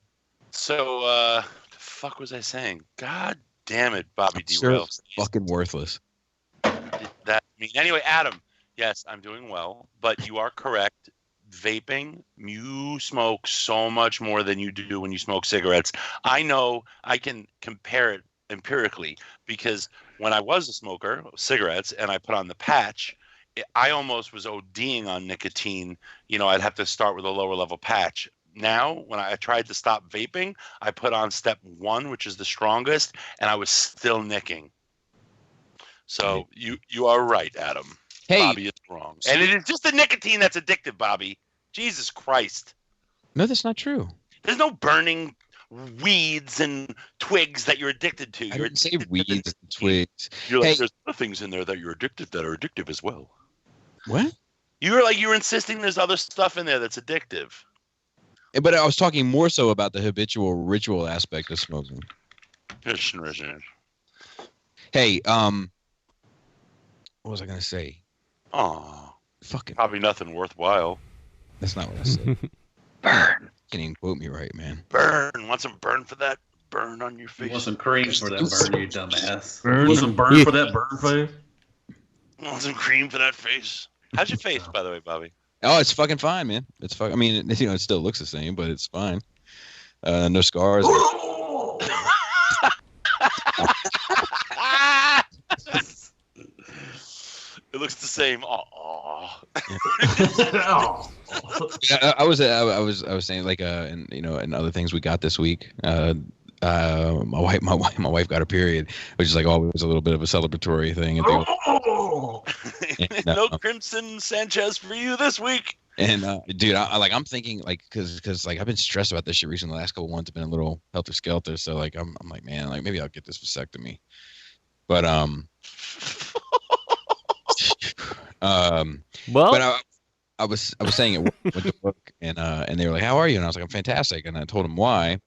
So, the fuck was I saying? God damn it, Bobby derailed. Fucking worthless. Anyway, Adam, yes, I'm doing well, but you are correct. Vaping, you smoke so much more than you do when you smoke cigarettes. I know I can compare it empirically because when I was a smoker, cigarettes, and I put on the patch, I almost was ODing on nicotine. I'd have to start with a lower level patch. Now, when I tried to stop vaping, I put on step 1, which is the strongest, and I was still nicking. So you are right, Adam. Hey, Bobby is wrong. And it is just the nicotine that's addictive, Bobby. Jesus Christ. No, that's not true. There's no burning weeds and twigs that you're addicted to. I didn't say weeds and twigs. You're like, there's other things in there that you're addicted that are addictive as well. What? You're insisting there's other stuff in there that's addictive. But I was talking more so about the habitual ritual aspect of smoking. Hey, what was I gonna say? Oh, fucking probably nothing worthwhile. That's not what I said. Burn. Can't even quote me right, man. Burn. Want some burn for that burn on your face. You want some cream for that burn, you dumbass. Burn. You want some burn for that burn face? You want some cream for that face? How's your face, by the way, Bobby? Oh, it's fucking fine, man. It's I mean, it still looks the same, but it's fine. No scars. It looks the same. Oh. I was saying like and and other things we got this week. My wife got her period, which is like always a little bit of a celebratory thing. And No Crimson Sanchez for you this week. And dude, I'm thinking like because like I've been stressed about this shit recently. The last couple of months have been a little helter skelter. So like I'm like, man, like maybe I'll get this vasectomy. But but I was saying it went to work and they were like, how are you? And I was like, I'm fantastic. And I told them why,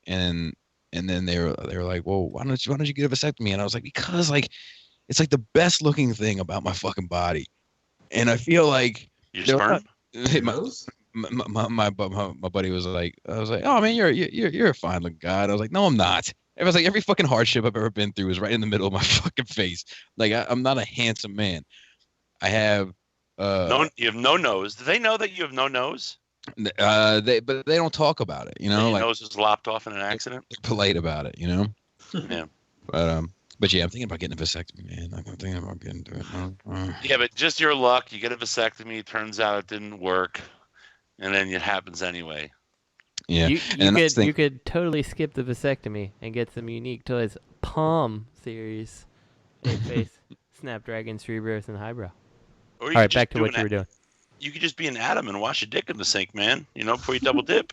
and then they were like, well, why don't you get a vasectomy? And I was like, because like it's like the best looking thing about my fucking body, and I feel like your sperm. My buddy was like, I was like, oh man, you're a fine looking guy. And I was like, no, I'm not. It was like every fucking hardship I've ever been through is right in the middle of my fucking face. Like I'm not a handsome man. I have you have no nose. Do they know that you have no nose? But they don't talk about it, you know. Your like nose was lopped off in an accident. They're polite about it, you know. Yeah. But yeah, I'm thinking about getting a vasectomy, man. I'm thinking about getting to it. Yeah, but just your luck. You get a vasectomy. Turns out it didn't work, and then it happens anyway. Yeah, you could totally skip the vasectomy and get some unique toys. Palm series, Apeface, Snapdragon, Cerebros, and Highbrow. All right, back to what you were doing. You could just be an atom and wash your dick in the sink, man. You know, before you double dip.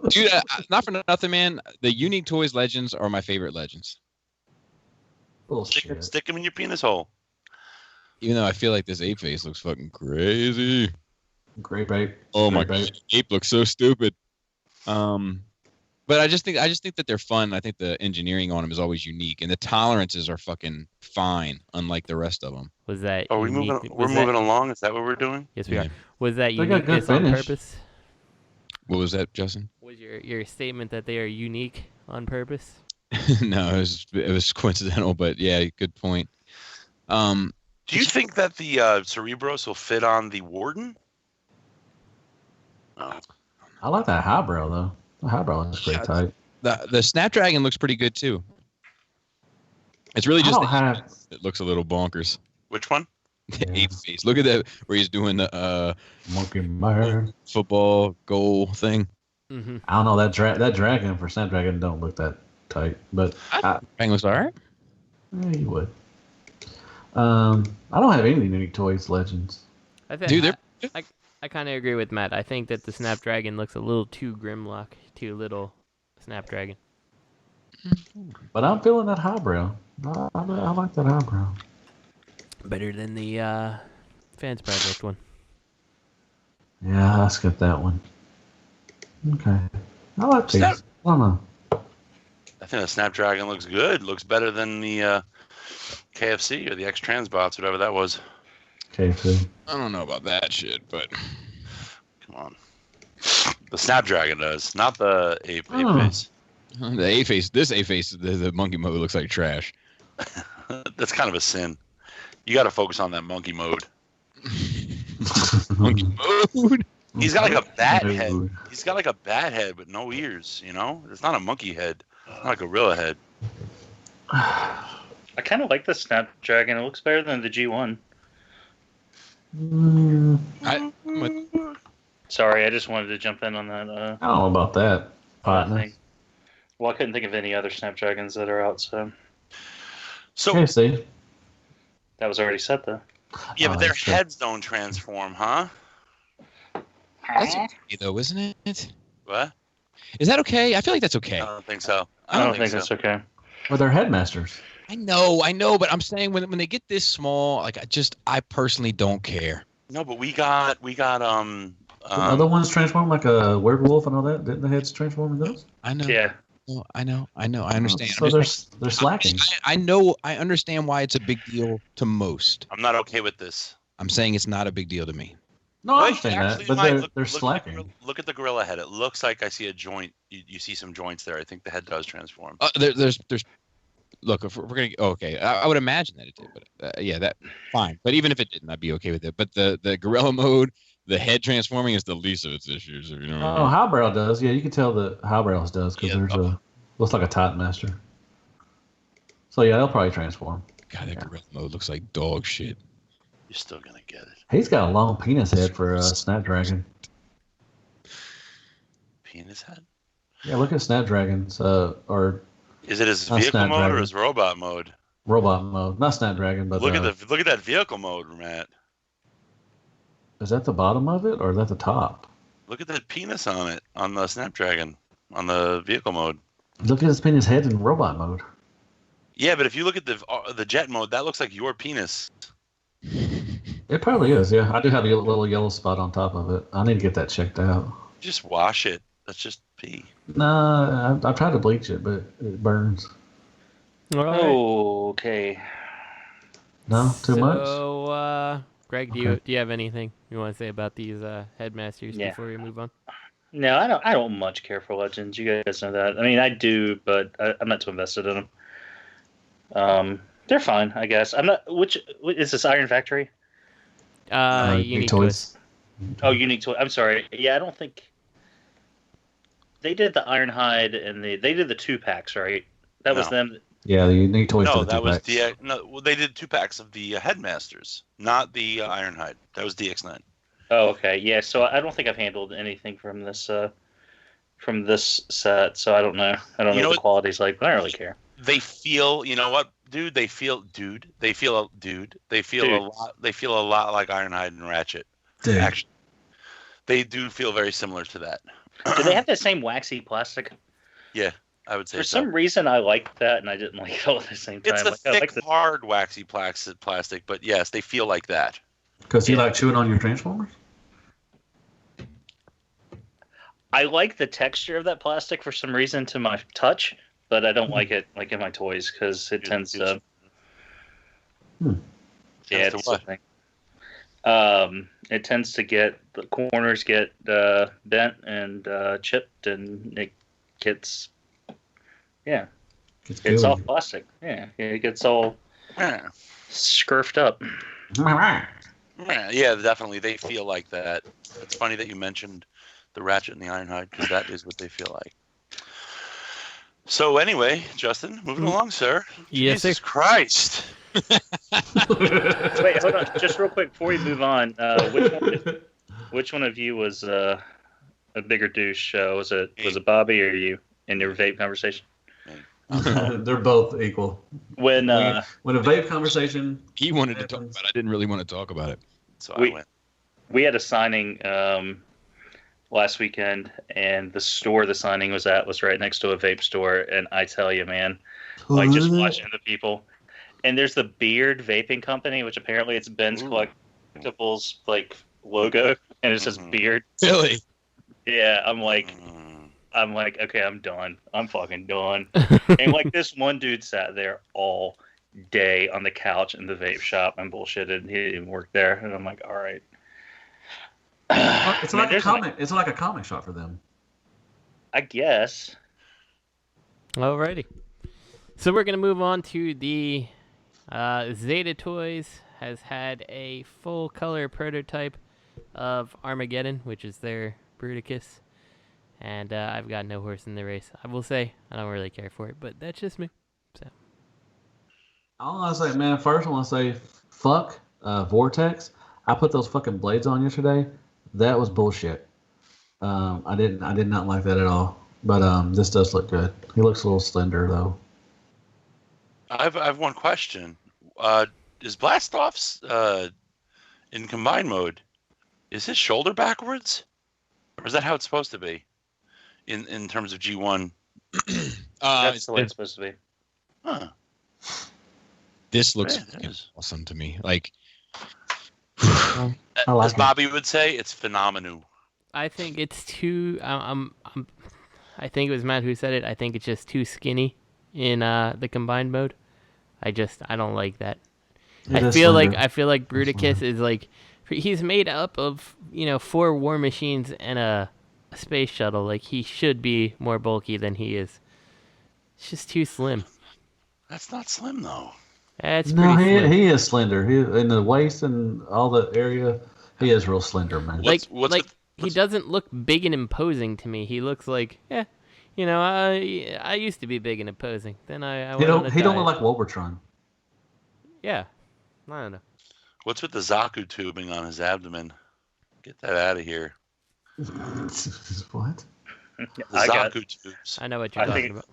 Dude, not for nothing, man. The Unique Toys Legends are my favorite Legends. Stick them in your penis hole. Even though I feel like this Apeface looks fucking crazy. Great ape. Oh my god, ape looks so stupid. But I just think that they're fun. I think the engineering on them is always unique, and the tolerances are fucking fine, unlike the rest of them. Was that? Are we moving? We're moving along. Is that what we're doing? Yes, we are. Was that uniqueness on purpose? What was that, Justin? Was your statement that they are unique on purpose? No, it was coincidental, but yeah, good point. Do you think that the Cerebros will fit on the Warden? Oh. I like that Highbrow though. The Highbrow looks pretty tight. The Snapdragon looks pretty good too. It's really just it looks a little bonkers. Which one? The Apeface. Look at that where he's doing the monkey man football goal thing. Mm-hmm. I don't know that dragon for Snapdragon don't look that tight, but Dragon looks alright. Yeah, you would. I don't have any Unique Toys Legends. I kind of agree with Matt. I think that the Snapdragon looks a little too Grimlock, too little Snapdragon. But I'm feeling that Highbrow. I like that Highbrow. Better than the Fans Project one. Yeah, I'll skip that one. Okay. I like these. I don't know. I think the Snapdragon looks good. Looks better than the KFC or the X-Transbots, whatever that was. KFC. I don't know about that shit, but come on. The Snapdragon does, not the Apeface. The Apeface, this Apeface, the monkey mode looks like trash. That's kind of a sin. You got to focus on that monkey mode. Monkey mode. He's got like a bat head. He's got like a bat head but no ears. You know, it's not a monkey head. It's not a gorilla head. I kind of like the Snapdragon. It looks better than the G1. Sorry, I just wanted to jump in on that. I don't know about that. Partner. Well, I couldn't think of any other Snapdragons that are out, so KFC. That was already said, though. Yeah, but their heads don't transform, huh? That's okay, though, isn't it? What? Is that okay? I feel like that's okay. I don't think so. I don't think that's okay. Or they're headmasters. I know, but I'm saying when they get this small, like I personally don't care. No, but we got other ones transform like a werewolf and all that. Didn't the heads transform in those? I know. Yeah. Well, I know. I understand. So they're slacking. I know. I understand why it's a big deal to most. I'm not okay with this. I'm saying it's not a big deal to me. No, I Wait, understand that, actually, but Mike, they're slacking. Look at the gorilla head. It looks like I see a joint. You see some joints there. I think the head does transform. There's. Look, if we're gonna. Okay, I would imagine that it did, but yeah, that fine. But even if it didn't, I'd be okay with it. But the gorilla mode, the head transforming is the least of its issues. You know. Oh, Highbrow does. Yeah, you can tell that Highbrows does because there's a looks like a Titan Master. So yeah, they'll probably transform. God, that gorilla mode looks like dog shit. You're still gonna get it. He's got a long penis head for a Snapdragon. Penis head? Yeah, look at Snapdragons. Or is it his vehicle mode or his robot mode? Robot mode, not Snapdragon, but look at that vehicle mode, Matt. Is that the bottom of it or is that the top? Look at that penis on it on the Snapdragon on the vehicle mode. Look at his penis head in robot mode. Yeah, but if you look at the jet mode, that looks like your penis. It probably is. Yeah, I do have a little yellow spot on top of it. I need to get that checked out. Just wash it. That's just pee. Nah, I've tried to bleach it, but it burns. Right. Okay. No, too much. So, Greg, do you have anything you want to say about these headmasters before we move on? No, I don't much care for Legends. You guys know that. I mean, I do, but I'm not too invested in them. They're fine, I guess. I'm not. Which is this Iron Factory? Unique Toys. Oh, Unique Toys. I'm sorry. Yeah, I don't think they did the Ironhide and they did the 2-packs, right? That was them. Yeah, the Unique Toys. No, that was they did 2-packs of the Headmasters, not the Ironhide. That was DX9. Oh, okay. Yeah, so I don't think I've handled anything from this set, so I don't know. I don't know what the quality's like, but I don't really care. They feel, you know what, dude? They feel a lot. They feel a lot like Ironhide and Ratchet. Dude. Actually, they do feel very similar to that. Do they have the same waxy plastic? Yeah, I would say. For some reason, I liked that, and I didn't like it all at the same time. It's a thick, hard, waxy plastic, but yes, they feel like that. Because you like chewing on your Transformers? I like the texture of that plastic for some reason to my touch, but I don't like it like in my toys because it tends to. Yeah, it's something. It tends to get the corners get bent and chipped, and it gets it's all plastic. Yeah, it gets all scurfed up. Yeah, definitely. They feel like that. It's funny that you mentioned the Ratchet and the Ironhide because that is what they feel like. So anyway, Justin, moving along, sir. Yes, Jesus Christ. Wait, hold on. Just real quick before we move on, which one of you was a bigger douche? Was it Bobby or you in your vape conversation? They're both equal. When a vape conversation, he wanted to talk about it. I didn't really want to talk about it. So I went. We had a signing last weekend, and the store the signing was at was right next to a vape store. And I tell you, man, like just watching the people. And there's the Beard Vaping Company, which apparently it's Ben's Collectibles like logo, and it says Beard. Really? Yeah, I'm like, okay, I'm done. I'm fucking done. And like this one dude sat there all day on the couch in the vape shop and bullshitted. He didn't even work there, and I'm like, all right. It's like a comic. It's like a comic shop for them. I guess. Alrighty. So we're gonna move on to the Zeta Toys has had a full color prototype of Armageddon, which is their Bruticus. And I've got no horse in the race. I will say I don't really care for it, but that's just me. So I want to say, man, first I want to say, fuck Vortex. I put those fucking blades on yesterday. That was bullshit. I did not like that at all. But this does look good. He looks a little slender though. I've one question. Is Blastoff's in combined mode? Is his shoulder backwards, or is that how it's supposed to be? In terms of G1, that's the way it's supposed to be. Huh. This looks awesome to me. Like, as Bobby would say, it's phenomenal. I think it's too. I think it was Matt who said it. I think it's just too skinny in the combined mode. I don't like that. I feel like Bruticus is like he's made up of 4 war machines and a space shuttle. Like, he should be more bulky than he is. It's just too slim. That's not slim though. It's pretty slim. He is slender. He in the waist and all the area, he is real slender, man. He doesn't look big and imposing to me. He looks like, I used to be big and imposing. Then I went on a he don't diet. look like Wolvertron. Yeah, I don't know. What's with the Zaku tubing on his abdomen? Get that out of here. What? The Zaku tubes. I know what you're talking about.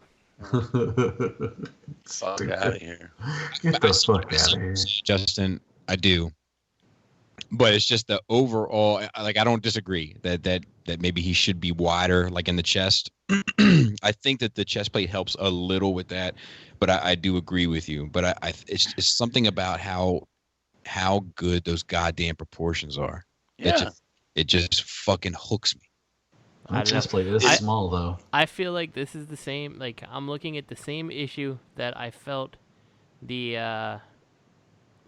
Fuck out of here. Get the fuck out of here. Justin, I do. But it's just the overall, like, I don't disagree that maybe he should be wider, like in the chest. I think that the chest plate helps a little with that, but I do agree with you. But it's something about how good those goddamn proportions are. Yeah. It just fucking hooks me. The chest plate is small, though. I feel like this is the same. Like, I'm looking at the same issue that I felt the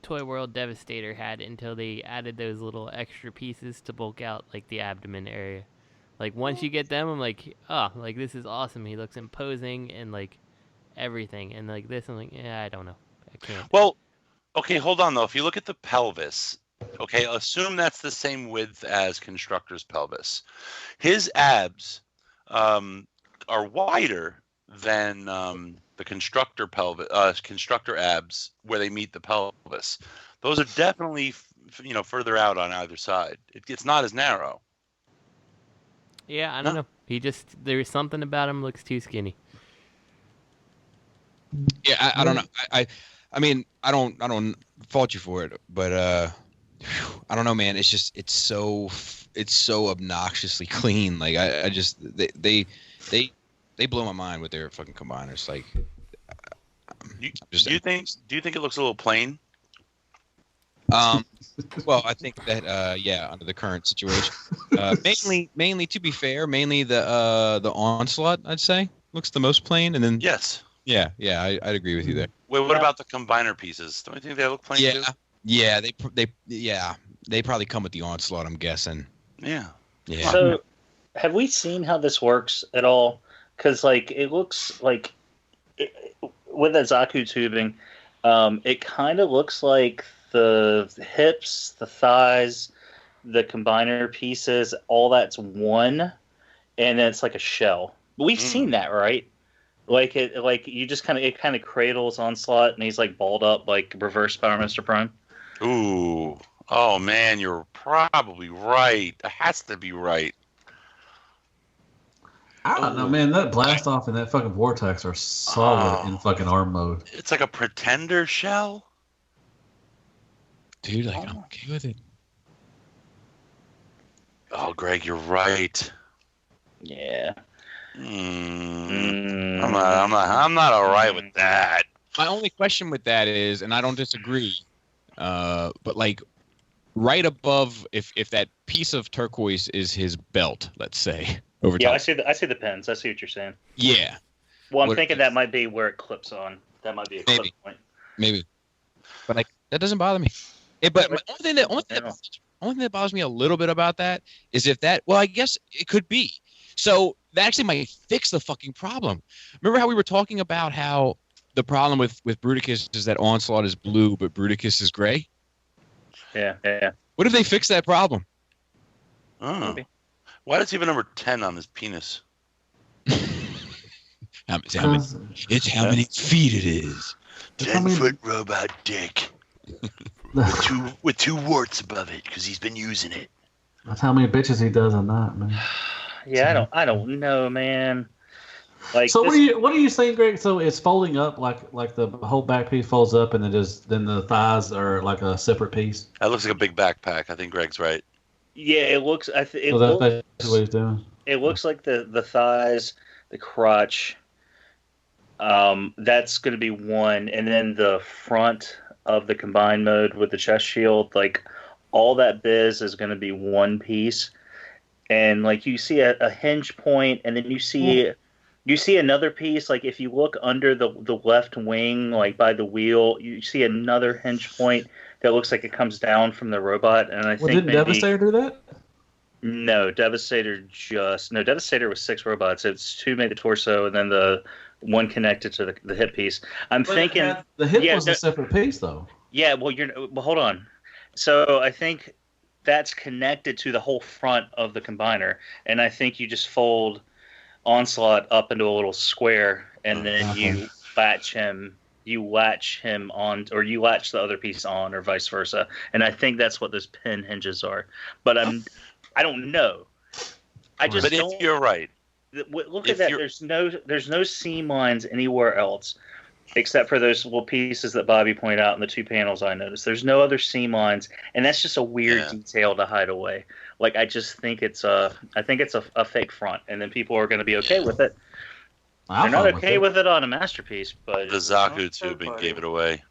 Toy World Devastator had until they added those little extra pieces to bulk out, like, the abdomen area. Like, once you get them, I'm like, oh, like, this is awesome. He looks imposing and, like, everything. And, like, this, I'm like, yeah, I don't know. I can't. Well, okay, hold on, though. If you look at the pelvis, okay, assume that's the same width as Constructor's pelvis. His abs are wider than the Constructor pelvis, Constructor abs where they meet the pelvis. Those are definitely, further out on either side. It's not as narrow. Yeah, I don't know. There's something about him looks too skinny. Yeah, I don't know. I mean, I don't fault you for it, but I don't know, man. It's just it's so obnoxiously clean. Like I just they blow my mind with their fucking combiners. Like, do you think it looks a little plain? Well, I think that under the current situation, mainly to be fair, the Onslaught, I'd say, looks the most plain, and then yes, yeah, I'd agree with you there. Wait, what about the combiner pieces? Don't you think they look plain too? Yeah, they probably come with the Onslaught, I'm guessing. Yeah. So, have we seen how this works at all? Because, like, it looks like with that Zaku tubing, it kind of looks like the hips, the thighs, the combiner pieces, all that's one, and then it's like a shell. But we've seen that, right? Like it kind of cradles Onslaught, and he's like balled up, like reverse Power Master Prime. Ooh, oh man, you're probably right. That has to be right. I don't know, man. That blast off and that fucking vortex are solid in fucking arm mode. It's like a Pretender shell. Dude, like, I'm okay with it. Oh, Greg, you're right. Yeah. I'm not all right with that. My only question with that is, and I don't disagree, but like right above, if that piece of turquoise is his belt, let's say, over top. I see the pins. I see what you're saying. Yeah. Well, I'm thinking that might be where it clips on. That might be a clip point. Maybe. But like that doesn't bother me. But the only thing that bothers me a little bit about that is if that. Well, I guess it could be. So that actually might fix the fucking problem. Remember how we were talking about how the problem with Bruticus is that Onslaught is blue, but Bruticus is gray? Yeah. What if they fix that problem? Oh. Maybe. Why does he have a number 10 on his penis? It's how many feet it is. 10-foot robot dick. with two warts above it, because he's been using it. That's how many bitches he does on that, man. Yeah, I don't know, man. Like, so what are you saying, Greg? So it's folding up like the whole back piece folds up, and then the thighs are like a separate piece. That looks like a big backpack. I think Greg's right. Yeah, it looks. That's what he's doing. It looks like the thighs, the crotch. That's going to be one, and then the front of the combined mode with the chest shield, like all that biz is going to be one piece. And like you see a hinge point, and then you see another piece. Like if you look under the left wing, like by the wheel, you see another hinge point It looks like it comes down from the robot, and I think didn't maybe Devastator do that? No, Devastator was 6 robots. It's 2 made the torso, and then the one connected to the hip piece. I'm thinking the hip was a separate piece, though. Yeah, well, hold on. So I think that's connected to the whole front of the combiner, and I think you just fold Onslaught up into a little square, and then you latch him on, or you latch the other piece on, or vice versa. And I think that's what those pin hinges are. But I don't know. But if you're right, look at that. There's no seam lines anywhere else, except for those little pieces that Bobby pointed out in the 2 panels I noticed. There's no other seam lines, and that's just a weird detail to hide away. Like, I just think it's a fake front, and then people are going to be okay with it. They're not okay with it on a masterpiece, but the Zaku tubing gave it away.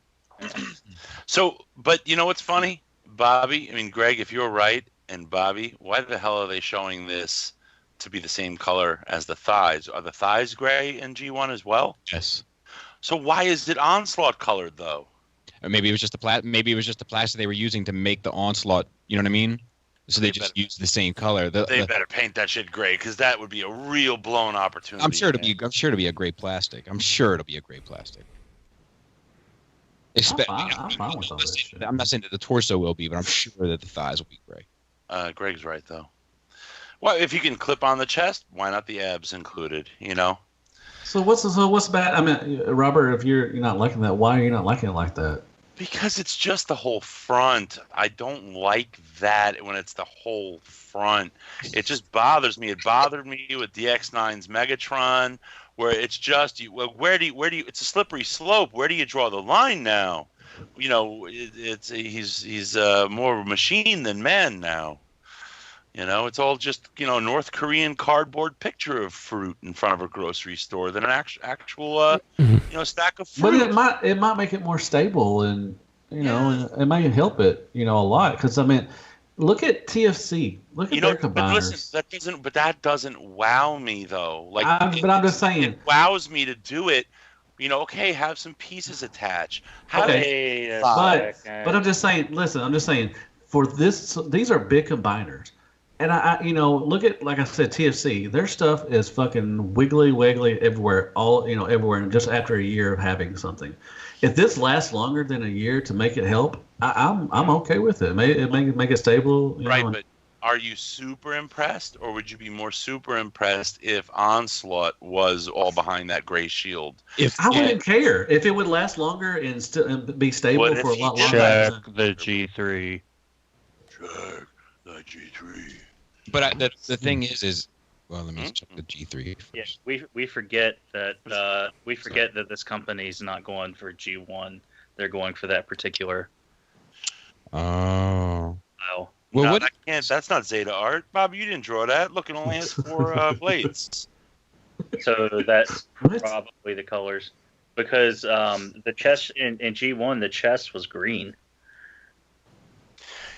So, but you know what's funny, Bobby? I mean, Greg, if you're right, and Bobby, why the hell are they showing this to be the same color as the thighs? Are the thighs gray in G1 as well? Yes. So why is it Onslaught colored though? Or maybe it was just the plastic they were using to make the Onslaught. You know what I mean? So they just used the same color. They better paint that shit gray, because that would be a real blown opportunity. I'm sure it'll be a great plastic. I'm sure it'll be a great plastic. I'm fine with all this shit. I'm not saying that the torso will be, but I'm sure that the thighs will be gray. Greg's right though. Well, if you can clip on the chest, why not the abs included? You know. So what's bad? I mean, Robert, if you're not liking that, why are you not liking it like that? Because it's just the whole front. I don't like that when it's the whole front. It just bothers me. It bothered me with DX9's Megatron, where it's just where do you? It's a slippery slope. Where do you draw the line now? You know, he's more of a machine than man now. You know, it's all just, North Korean cardboard picture of fruit in front of a grocery store than an actual stack of fruit. But it might make it more stable, and and it might help it, a lot. Because I mean, look at TFC. Look at their combiners. But listen, that doesn't wow me though. Like, but I'm just saying, it wows me to do it. Okay, have some pieces attached. But I'm just saying. Listen, I'm just saying. For this, these are big combiners. And I look at, like I said, TFC. Their stuff is fucking wiggly everywhere, everywhere, and just after a year of having something. If this lasts longer than a year to make it help, I'm okay with it. Make it stable. Right, but are you super impressed, or would you be more super impressed if Onslaught was all behind that gray shield? I wouldn't care if it would last longer and be stable for a lot longer. Check the G3. Check the G3. But the thing is well, let me check the G3 first. Yeah, we forget that this company's not going for G1. They're going for that particular. Oh. Well, no, that's not Zeta art, Bob. You didn't draw that. Look, it only has 4 blades. So that's probably the colors, because the chest in G1, the chest was green.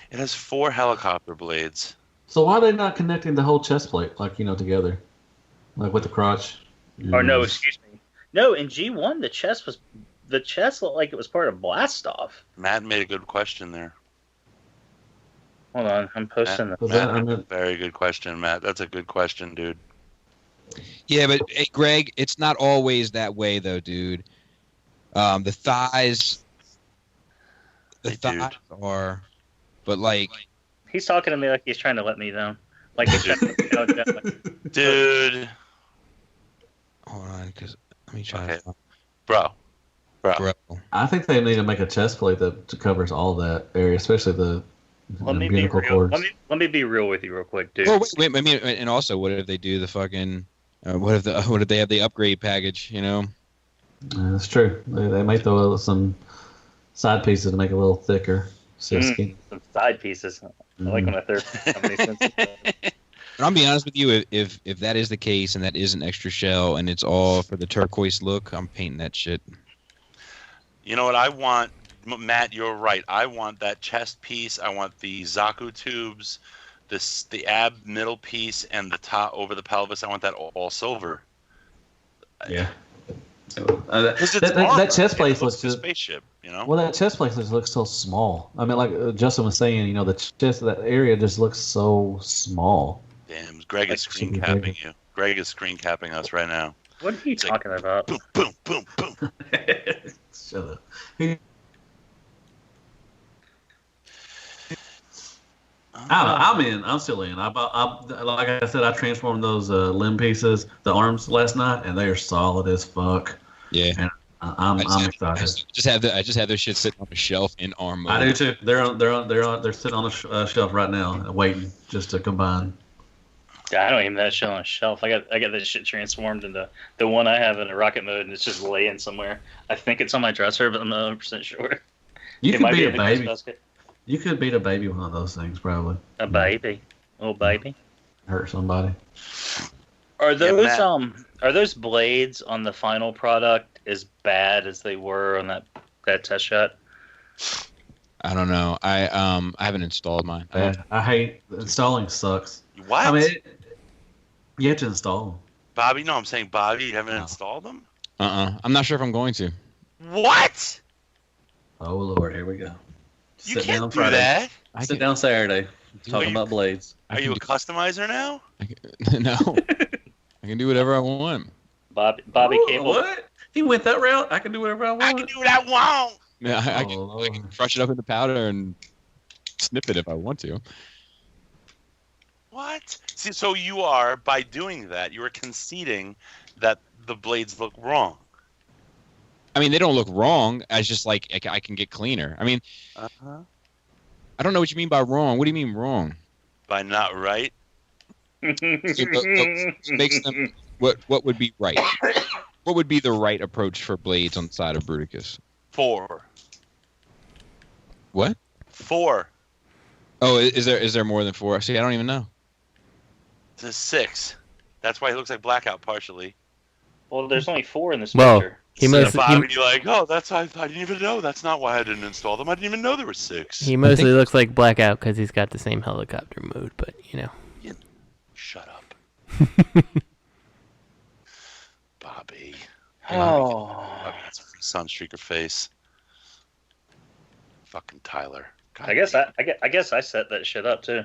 It has 4 helicopter blades. So why are they not connecting the whole chest plate, together, like with the crotch? Or no, excuse me. No, in G1 the chest looked like it was part of Blastoff. Matt made a good question there. Hold on, I'm posting that. Very good question, Matt. That's a good question, dude. Yeah, but hey, Greg, it's not always that way though, dude. The thighs are, but like. He's talking to me like he's trying to let me down. Like, dude. Hold on, because let me try. Okay. Bro. I think they need to make a chest plate that covers all that area, especially the umbilical cords. Let me be real with you real quick, dude. Well, wait, I mean, and also, what if they do the fucking? What if they have the upgrade package? That's true. They might throw some side pieces to make it a little thicker. Some side pieces. I like when I throw somebody senses. But I'll be honest with you, if that is the case and that is an extra shell and it's all for the turquoise look, I'm painting that shit. You know what I want, Matt? You're right. I want that chest piece. I want the Zaku tubes, the ab middle piece, and the top over the pelvis. I want that all silver. Yeah. That chest plate looks a just spaceship, you know. Well, that chest plate just looks so small. I mean, like Justin was saying, the chest, that area just looks so small. Damn, Greg is screen capping you. Greg is screen capping us right now. What are you talking about? Boom, boom, boom, boom. Shut up. I'm still in. Like I said, I transformed those limb pieces, the arms last night, and they are solid as fuck. Yeah. And I'm excited. I just have those shit sitting on a shelf in arm mode. I do too. They're sitting on a shelf right now, waiting just to combine. I don't even have that shit on a shelf. I got that shit transformed into the one I have in a rocket mode, and it's just laying somewhere. I think it's on my dresser, but I'm not 100% sure. You could beat a baby. You could beat a baby with one of those things, probably. A baby, little baby. Hurt somebody. Are those blades on the final product as bad as they were on that test shot? I don't know. I haven't installed mine. I hate installing. Sucks. What? I mean, you have to install them. Bobby, no, I'm saying Bobby, you haven't installed them? I'm not sure if I'm going to. What? Oh Lord, here we go. You can't do that. Sit down Saturday. Talking about blades. Are you a customizer now? No. I can do whatever I want. Bobby Cable. What? He went that route? I can do whatever I want. I can do what I want. Yeah, I can crush it up into powder and snip it if I want to. What? See, so you are, by doing that, you are conceding that the blades look wrong. I mean, they don't look wrong. As just like I can get cleaner. I mean, I don't know what you mean by wrong. What do you mean wrong? By not right? Makes them what would be right? What would be the right approach for blades on the side of Bruticus? 4. What? 4. Oh, is there more than 4? See, I don't even know. It's a 6. That's why he looks like Blackout partially. Well, there's only 4 in this Well, picture. Bobby, like, I didn't even know. That's not why I didn't install them. I didn't even know there were 6. He mostly looks like Blackout because he's got the same helicopter mode, but Shut up. Bobby. Bobby has a Sunstreaker face. Fucking Tyler. God, I guess I set that shit up too.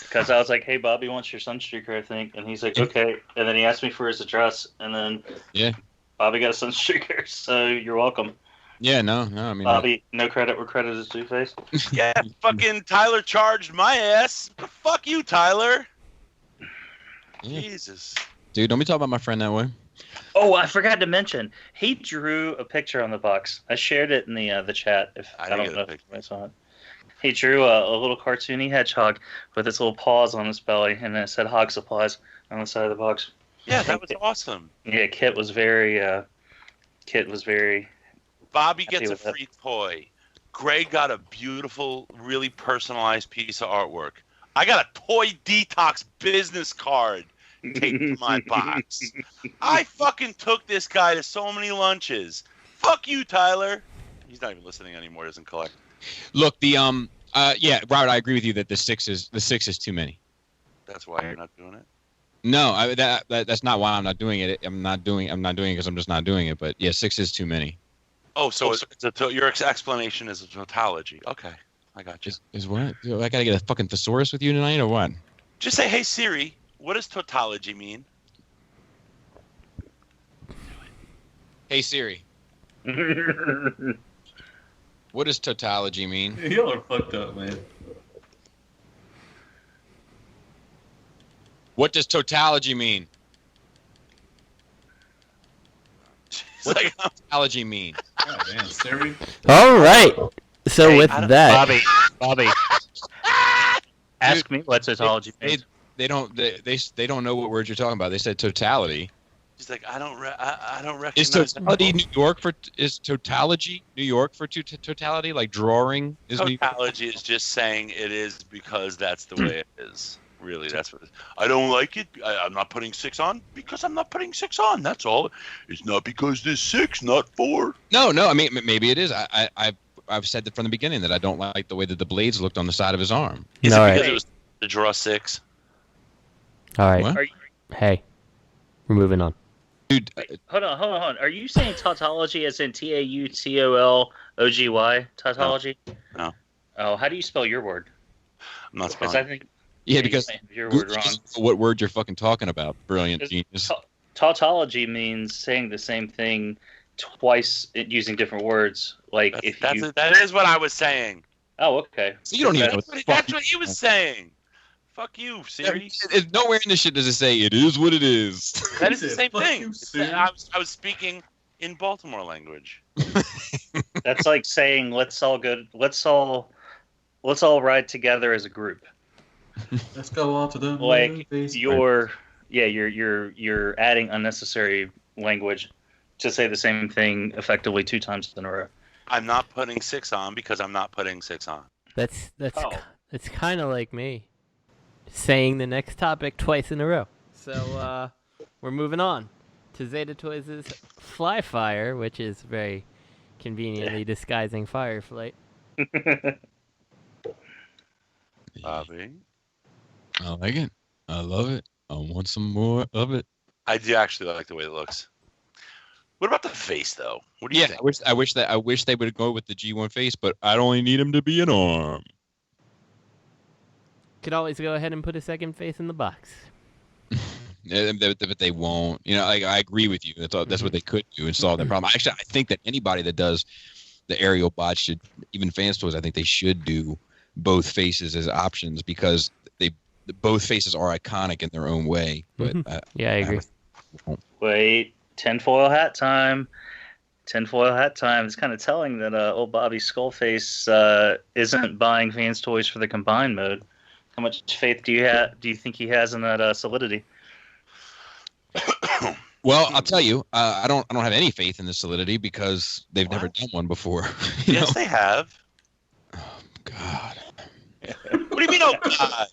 Because I was like, "Hey, Bobby wants your Sunstreaker, I think," and he's like, "Okay." And then he asked me for his address, and then Bobby got a Sunstreaker, so you're welcome. Yeah, no. I mean, Bobby, no credit where credit is due, face. Yeah, fucking Tyler charged my ass. Fuck you, Tyler. Yeah. Jesus. Dude, don't be talking about my friend that way. Oh, I forgot to mention, he drew a picture on the box. I shared it in the chat. If I don't know if I saw it. He drew a little cartoony hedgehog with its little paws on his belly, and it said "Hog Supplies" on the side of the box. Yeah, that was awesome. Yeah, Kit was very. Bobby gets a free toy. Greg got a beautiful, really personalized piece of artwork. I got a toy Detox business card taped to my box. I fucking took this guy to so many lunches. Fuck you, Tyler. He's not even listening anymore. Doesn't collect. Look, Robert, I agree with you that the 6 is too many. That's why you're not doing it. No, that's not why I'm not doing it. I'm not doing it because I'm just not doing it. But yeah, 6 is too many. Oh, so your explanation is a tautology. Okay, I got you. Is what? I gotta get a fucking thesaurus with you tonight, or what? Just say, "Hey Siri, what does tautology mean?" Hey Siri. What does tautology mean? Y'all are fucked up, man. What does tautology mean? What does tautology mean? God damn, Siri. All right. So with that, Bobby, ask me what tautology means. They don't know what words you're talking about. They said totality. He's like, I don't recognize. Is totality tautology New York for totality? Like drawing is tautology is just saying it is because that's the way it is. Really, that's what it is. I don't like it. I'm not putting 6 on because I'm not putting 6 on. That's all. It's not because there's 6, not 4. No. I mean, maybe it is. I've said that from the beginning that I don't like the way that the blades looked on the side of his arm. Is it because it was to draw 6? All right. Hey, we're moving on. Dude, hold on. Are you saying tautology as in TAUTOLOGY? Tautology? No. Oh, how do you spell your word? I'm not Because spelling. I think because your word wrong. What word you're fucking talking about? Brilliant genius. Tautology means saying the same thing twice using different words. Like that is what I was saying. Oh, okay. So you don't even know. That's what he was saying. Fuck you, Siri. Nowhere in this shit does it say it is what it is. That is the same thing. I was speaking in Baltimore language. That's like saying let's all ride together as a group. Let's go all to the like movies. you're adding unnecessary language to say the same thing effectively 2 times in a row. I'm not putting 6 on because I'm not putting 6 on. That's kind of like me saying the next topic twice in a row. So we're moving on to Zeta Toys' Fly Fire, which is very conveniently disguising Fireflight. Bobby, I like it. I love it. I want some more of it. I do actually like the way it looks. What about the face, though? What do you think? I wish they would go with the G1 face, but I'd only need him to be an arm. Could always go ahead and put a second face in the box. But they won't. You know, I agree with you. That's what they could do and solve that problem. Actually, I think that anybody that does the aerial bots should, even Fanstoys, I think they should do both faces as options because both faces are iconic in their own way. But yeah, I agree. Wait, tinfoil hat time. Tinfoil hat time. It's kind of telling that old Bobby Skullface isn't buying Fanstoys for the combined mode. How much faith do you think he has in that Solidity? Well, I'll tell you, I don't have any faith in the Solidity because they've never done one before. Yes, they have. Oh God. What do you mean, oh God?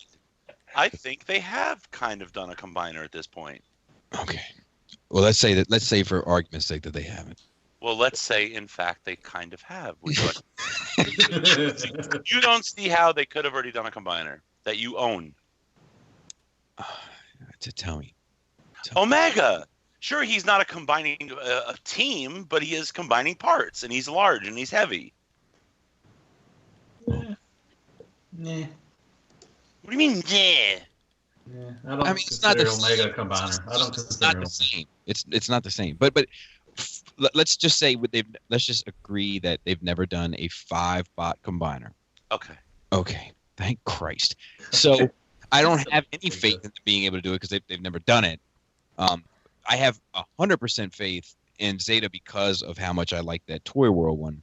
I think they have kind of done a combiner at this point. Okay. Well, let's say for argument's sake that they haven't. Well, let's say, in fact, they kind of have. You don't see how they could have already done a combiner that you own. Tell me. Omega. Sure, he's not a combining a team, but he is combining parts, and he's large and he's heavy. Nah. What do you mean, yeah? Yeah, I mean, it's not the Omega combiner. I don't consider it's not the same. It's not the same. But let's just say let's just agree that they've never done a 5-bot combiner. Okay. Thank Christ. So I don't have any faith in being able to do it because they've never done it. I have 100% faith in Zeta because of how much I like that Toy World one.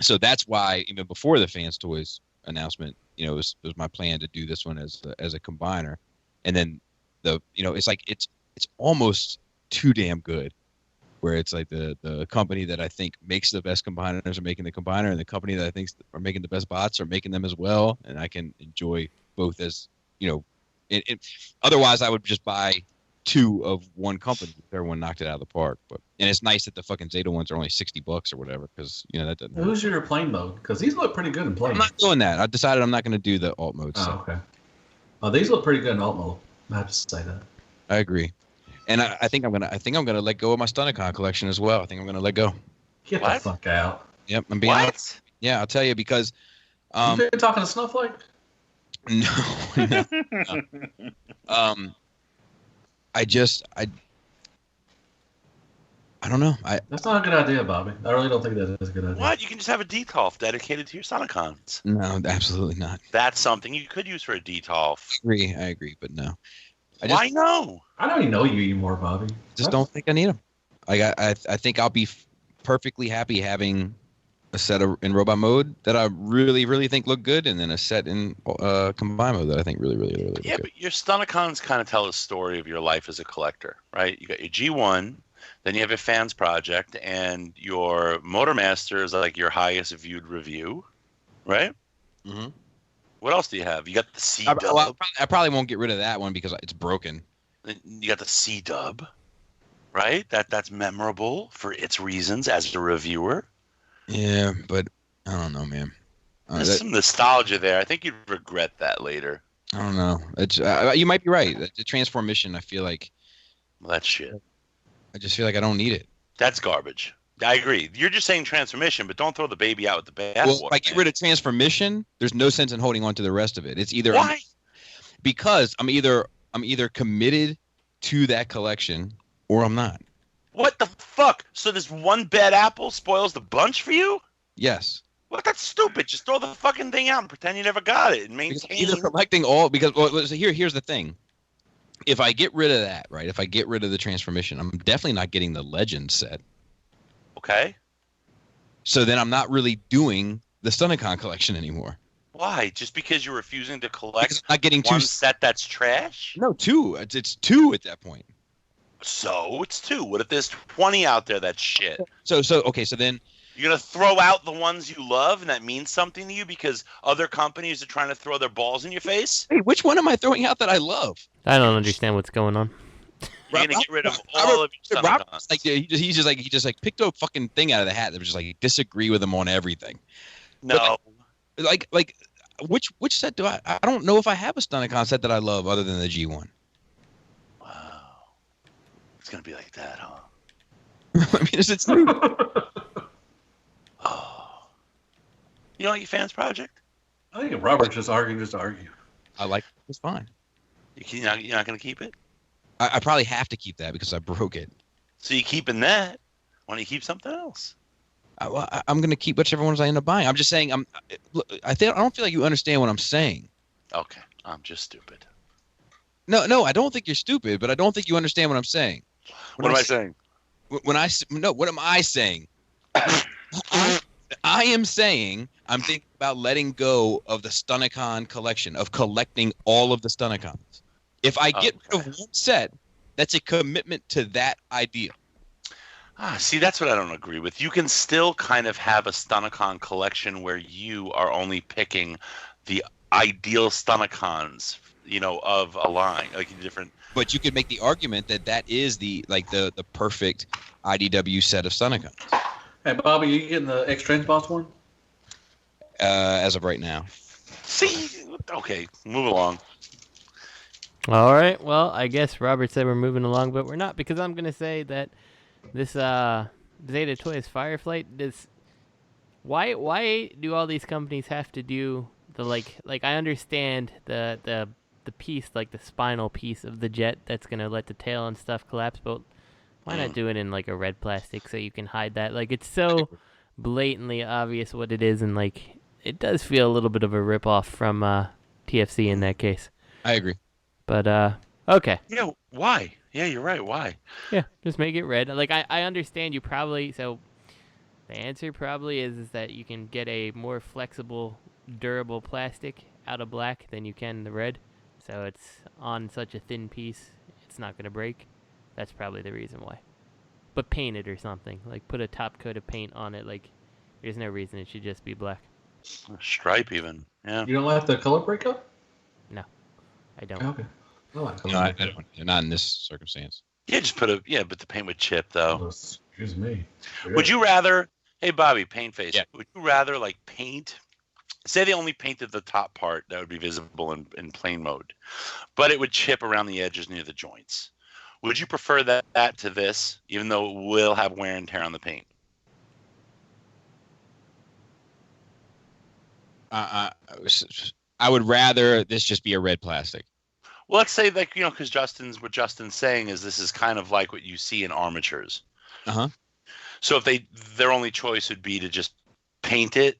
So that's why even before the Fanstoys announcement, it was my plan to do this one as a combiner, and then it's almost too damn good, where it's like the company that I think makes the best combiners are making the combiner, and the company that I think are making the best bots are making them as well, and I can enjoy both as otherwise I would just buy 2 of one company if everyone knocked it out of the park. And it's nice that the fucking Zeta ones are only $60 or whatever, because that doesn't. Who's your plane mode? Because these look pretty good in plane. I'm not doing that. I decided I'm not going to do the alt mode. Oh, okay. Oh, these look pretty good in alt mode. I have to say that. I agree, and I think I'm gonna let go of my Stunnicon collection as well. I think I'm gonna let go. Get the fuck out. Yep, I'm being honest. Yeah, I'll tell you because. You been talking to Snowflake? No. I don't know. That's not a good idea, Bobby. I really don't think that is a good idea. What? You can just have a DTOF dedicated to your Sonicons. No, absolutely not. That's something you could use for a DTOF. I agree, but no. Why no? I don't even know you anymore, Bobby. Just don't think I need them. I think I'll be perfectly happy having a set in robot mode that I really, really think look good, and then a set in combine mode that I think really, really, really look good. But your Stunicons kind of tell a story of your life as a collector, right? You got your G1, then you have your fans project, and your Motormaster is like your highest viewed review, right? Mm-hmm. What else do you have? You got the C-Dub. I probably won't get rid of that one because it's broken. You got the C-Dub, right? That's memorable for its reasons as a reviewer. Yeah, but I don't know, man. There's some nostalgia there. I think you'd regret that later. I don't know. It's you might be right. The Transform mission, I feel like. Well, that's shit. I just feel like I don't need it. That's garbage. I agree. You're just saying transformation, but don't throw the baby out with the bathwater. Well, if I get rid of transformation, there's no sense in holding on to the rest of it. It's either why? Because I'm either committed to that collection or I'm not. What the fuck? So this one bad apple spoils the bunch for you? Yes. What? That's stupid. Just throw the fucking thing out and pretend you never got it and maintain. Either collecting all because here's the thing. If I get rid of that, right? If I get rid of the transformation, I'm definitely not getting the Legend set. Okay. So then I'm not really doing the Stunnicon collection anymore. Why? Just because you're refusing to collect I'm not getting one set that's trash? No, 2. It's 2 at that point. So it's 2. What if there's 20 out there that's shit? So okay, so then you're gonna throw out the ones you love, and that means something to you because other companies are trying to throw their balls in your face? Hey, which one am I throwing out that I love? I don't understand what's going on. You're gonna get rid of all of your Stunnicons. Like he just picked a fucking thing out of the hat that was just like disagree with him on everything. No. But, like which set do I don't know if I have a Stunnicon set that I love other than the G1. Wow. It's gonna be like that, huh? I mean, it's Oh. You don't like your fans project? I think if Robert's just arguing, just argue. I like it. It's fine. You're not gonna keep it? I probably have to keep that because I broke it. So you're keeping that. Why don't you keep something else? I'm going to keep whichever ones I end up buying. I'm just saying. I don't feel like you understand what I'm saying. Okay, I'm just stupid. No, I don't think you're stupid, but I don't think you understand what I'm saying. What am I saying? What am I saying? I am saying I'm thinking about letting go of the Stunnicon collection, of collecting all of the Stunnicons. If I get rid of one set, that's a commitment to that idea. See, that's what I don't agree with. You can still kind of have a Stunnicon collection where you are only picking the ideal Stunnicons, of a line, like different. But you could make the argument that is the perfect IDW set of Stunnicons. Hey, Bobby, you getting the X-Transbots one? As of right now. See, okay, move along. All right. Well, I guess Robert said we're moving along, but we're not because I'm gonna say that this Zeta Toys Fireflight is why do all these companies have to do the like I understand the piece, like the spinal piece of the jet that's gonna let the tail and stuff collapse, but why not do it in like a red plastic so you can hide that? Like it's so blatantly obvious what it is, and like it does feel a little bit of a ripoff from TFC in that case. I agree. But okay. Yeah, why? Yeah, you're right. Why? Yeah, just make it red. Like I understand you probably. So the answer probably is that you can get a more flexible, durable plastic out of black than you can the red. So it's on such a thin piece, it's not gonna break. That's probably the reason why. But paint it or something. Like put a top coat of paint on it. Like there's no reason it should just be black. A stripe even. Yeah. You don't like the color breakup? No, I don't. Okay. No, I don't. Not in this circumstance. Yeah, just but the paint would chip though. Excuse me. Would you rather? Hey, Bobby, paint face. Yeah. Would you rather paint? Say they only painted the top part that would be visible in plain mode, but it would chip around the edges near the joints. Would you prefer that to this, even though it will have wear and tear on the paint? I would rather this just be a red plastic. Well, let's say because what Justin's saying is this is kind of like what you see in armatures. Uh-huh. So if their only choice would be to just paint it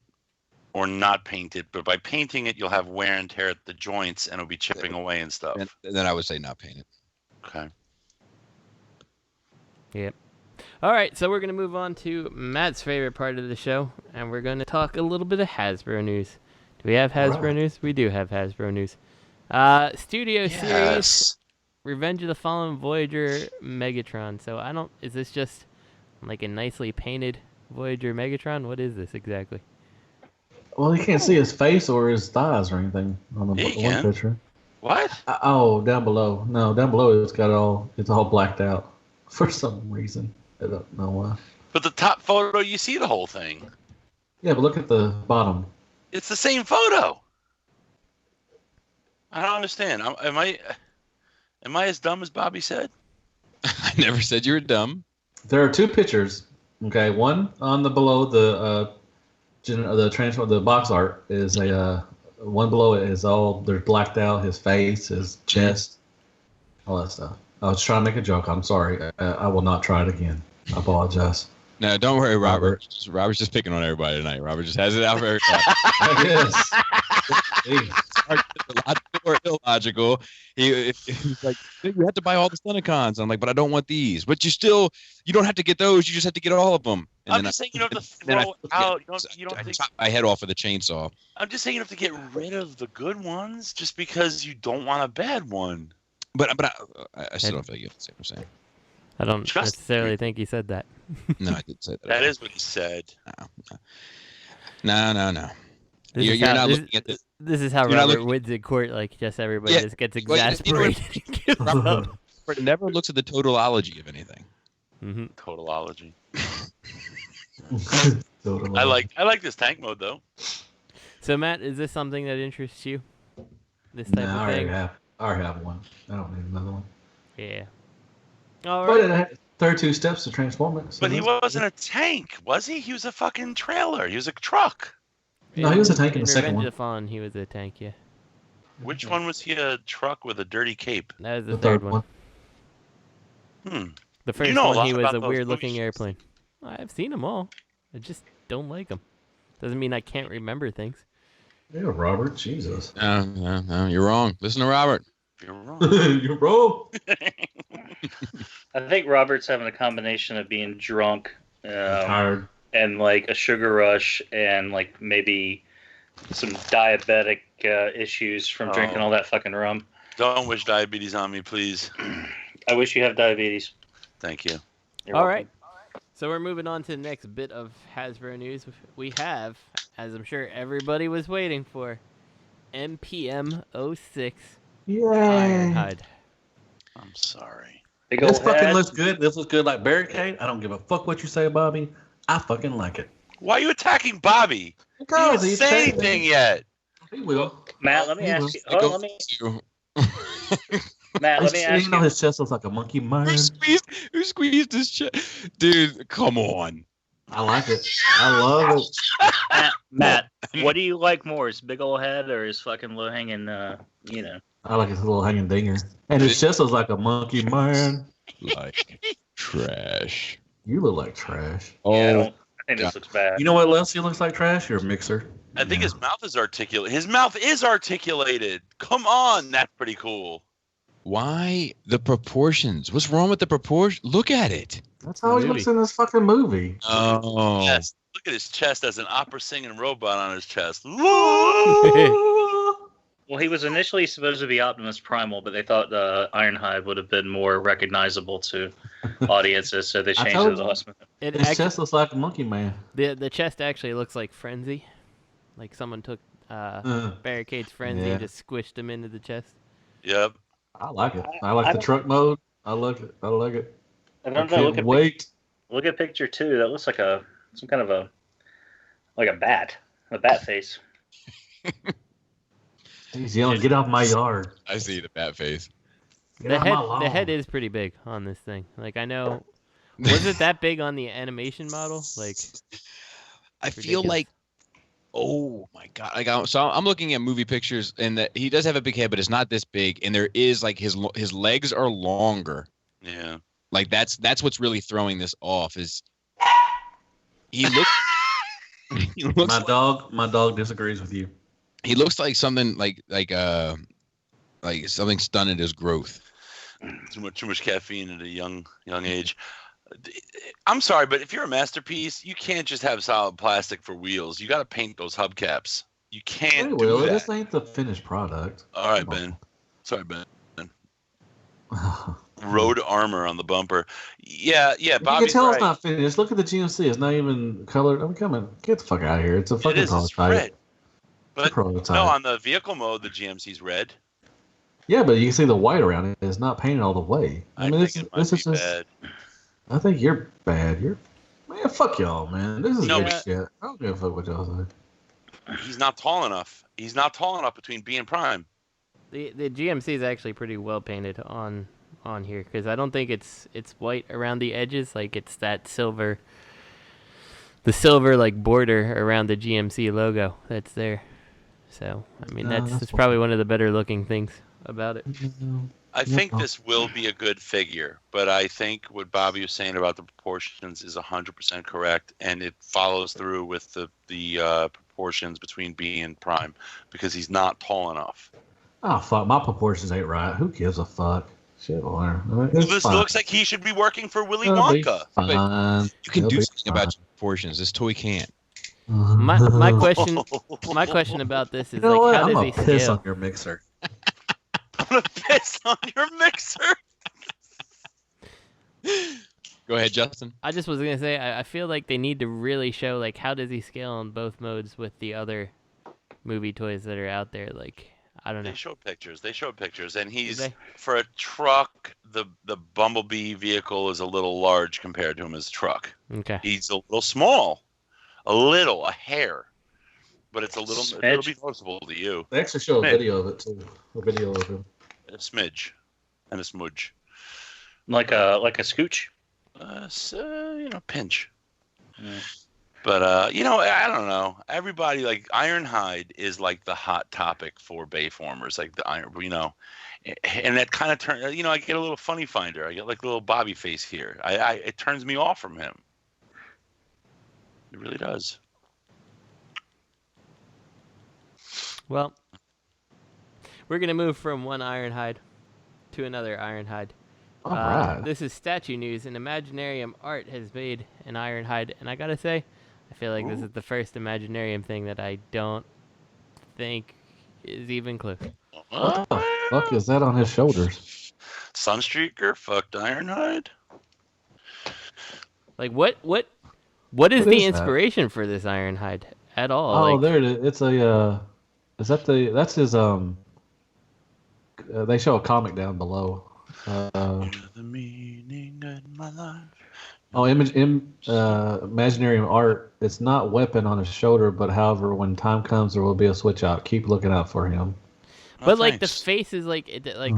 or not paint it, but by painting it, you'll have wear and tear at the joints and it'll be chipping away and stuff. Then I would say not paint it. Okay. Yep. All right, so we're going to move on to Matt's favorite part of the show, and we're going to talk a little bit of Hasbro news. Do we have Hasbro news? We do have Hasbro news. Studio Series, Revenge of the Fallen Voyager Megatron. So is this just like a nicely painted Voyager Megatron? What is this exactly? Well, you can't see his face or his thighs or anything on the one picture. What? Down below. No, down below it's all blacked out for some reason. I don't know why. But the top photo, you see the whole thing. Yeah, but look at the bottom. It's the same photo. I don't understand. Am I as dumb as Bobby said? I never said you were dumb. There are two pictures. Okay, one on the below the box art is a one below it is all they're blacked out. His face, his chest, all that stuff. I was trying to make a joke. I'm sorry. I will not try it again. I apologize. No, don't worry, Robert. Robert's just picking on everybody tonight. Robert just has it out for everybody. Yes. Logical or illogical. He's like, you have to buy all the Sunicons. I'm like, but I don't want these. But you don't have to get those. You just have to get all of them. And I'm just saying you don't have to throw out. You don't have to chop my head off with a chainsaw. I'm just saying you have to get rid of the good ones just because you don't want a bad one. But I still don't feel like you have to say what I'm saying. I don't necessarily think he said that. No, I didn't say that. That is what he said. No. This is how Robert wins in court. Like, just everybody just gets exasperated. Robert never looks at the totalology of anything. Mm-hmm. Totalology. I like this tank mode though. So Matt, is this something that interests you? This type of thing? I already have one. I don't need another one. Yeah. All right. But 32 steps to transform it. So but he wasn't a tank, was he? He was a fucking trailer. He was a truck. No, he was a tank in the second Revenge one. of the Fallen, he was a tank, yeah. Which one was he? A truck with a dirty cape? That was the third one. The first one, he was a weird-looking airplane. I've seen them all. I just don't like them. Doesn't mean I can't remember things. Yeah, Robert, Jesus. No, you're wrong. Listen to Robert. You're wrong. You're wrong. I think Robert's having a combination of being drunk, tired, and like a sugar rush, and like maybe some diabetic issues from drinking all that fucking rum. Don't wish diabetes on me, please. I wish you have diabetes. Thank you. All right. So we're moving on to the next bit of Hasbro news. We have, as I'm sure everybody was waiting for, MPM-06 Ironhide. I'm sorry. This fucking looks good. This looks good like Barricade. I don't give a fuck what you say, Bobby. I fucking like it. Why are you attacking Bobby? Because he didn't say anything yet. He will. Matt, let me ask you. Matt, let me ask you. You know his chest looks like a monkey mind. Who squeezed his chest? Dude, come on. I like it. I love it. Matt, what do you like more, his big old head or his fucking low hanging, I like his little hanging dinger. And his chest looks like a monkey man. Like trash. You look like trash. Oh, I think this looks bad. You know what else he looks like trash? Your mixer. I think his mouth is articulate. His mouth is articulated. Come on, that's pretty cool. Why the proportions? What's wrong with the proportion? Look at it. That's how he looks in this fucking movie. Oh. Yes. Look at his chest as an opera singing robot on his chest. Well, he was initially supposed to be Optimus Primal, but they thought the Ironhide would have been more recognizable to audiences, so they changed it to the last minute. His chest looks like a monkey man. The chest actually looks like Frenzy. Like someone took Barricade's Frenzy and just squished him into the chest. Yep. I like it. I like the truck mode. I like it. I like it. I don't know. Look at picture 2. That looks like some kind of a bat face. He's yelling, "Get off my yard!" I see the bat face. The head is pretty big on this thing. Like I know, was it that big on the animation model? Like, I feel like, oh my god! Like so I'm looking at movie pictures, and he does have a big head, but it's not this big. And there is like his legs are longer. Yeah. Like that's what's really throwing this off. Is he looks? My dog disagrees with you. He looks like something like something stunted his growth. Too much caffeine at a young age. I'm sorry, but if you're a masterpiece, you can't just have solid plastic for wheels. You got to paint those hubcaps. You can't do that. This ain't the finished product. All right, Ben. Sorry, Ben. Road armor on the bumper. Yeah, Bobby's you can tell right. it's not finished. Look at the GMC. It's not even colored. I'm coming. Get the fuck out of here. It's a fucking It's red. But prototype. no, on the vehicle mode, the GMC's red. Yeah, but you can see the white around it. It's not painted all the way. I mean, this is just bad. I think you're bad. Man, fuck y'all, man. This is good shit. I don't give a fuck what y'all say. He's not tall enough. He's not tall enough between B and Prime. The GMC is actually pretty well painted on on here because I don't think it's white around the edges. Like it's that silver, the silver like border around the GMC logo that's there. So I mean that's probably one of the better looking things about it. I think this will be a good figure, but I think what Bobby was saying about the proportions is 100% correct, and it follows through with the proportions between B and Prime because he's not tall enough. Oh fuck, my proportions ain't right. Who gives a fuck? Shit, whatever. Well, this looks like he should be working for Willy Wonka. Fine. You can do something about your proportions. This toy can't. My question about this is like, how does he scale? Piss on your mixer. I'm gonna piss on your mixer. Go ahead, Justin. I just was gonna say I feel like they need to really show like how does he scale in both modes with the other movie toys that are out there. Like I don't know. They showed pictures, and he's for a truck. The Bumblebee vehicle is a little large compared to him as a truck. Okay. He's a little small, a hair, but it's it'll be noticeable to you. They actually show a video of it too. A video of him. A smidge, and a smudge. Like a scooch. Pinch. Yeah. But I don't know. Everybody like Ironhide is like the hot topic for Bayformers, like the iron, and that kind of turn. I get a little funny finder. I get like a little Bobby face here. It turns me off from him. It really does. Well, we're gonna move from one Ironhide to another Ironhide. All right. This is statue news, and Imaginarium Art has made an Ironhide, and I gotta say, I feel like this is the first Imaginarium thing that I don't think is even close. What the fuck is that on his shoulders? Sunstreaker fucked Ironhide. Like what is the inspiration for this Ironhide at all? Oh, like, there it is. It's a. That's his They show a comic down below. The meaning of my life. Oh, Imaginarium Art. It's not weapon on his shoulder, but however, when time comes, there will be a switch out. Keep looking out for him. But like the face is like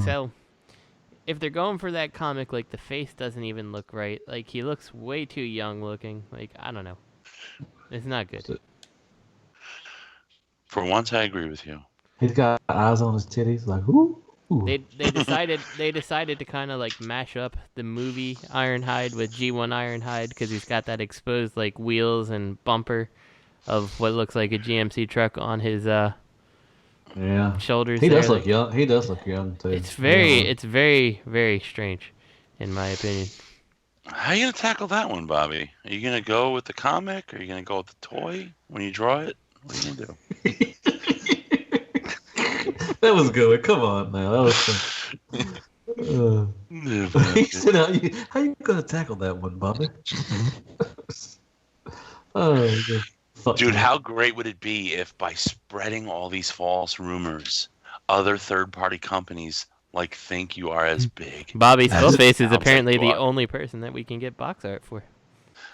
so. If they're going for that comic, like the face doesn't even look right. Like he looks way too young looking. Like I don't know. It's not good. For once, I agree with you. He's got eyes on his titties, like ooh. They decided to kind of like mash up the movie Ironhide with G1 Ironhide because he's got that exposed like wheels and bumper of what looks like a GMC truck on his shoulders. He does look young. He does look young too. It's very very strange, in my opinion. How are you gonna tackle that one, Bobby? Are you gonna go with the comic? Or are you gonna go with the toy when you draw it? What are you gonna do? That was good. Come on now. That was fun. How you gonna tackle that one, Bobby? Dude, how great would it be if by spreading all these false rumors, other third-party companies like think you are as big? Bobby Skullface is apparently the only person that we can get box art for.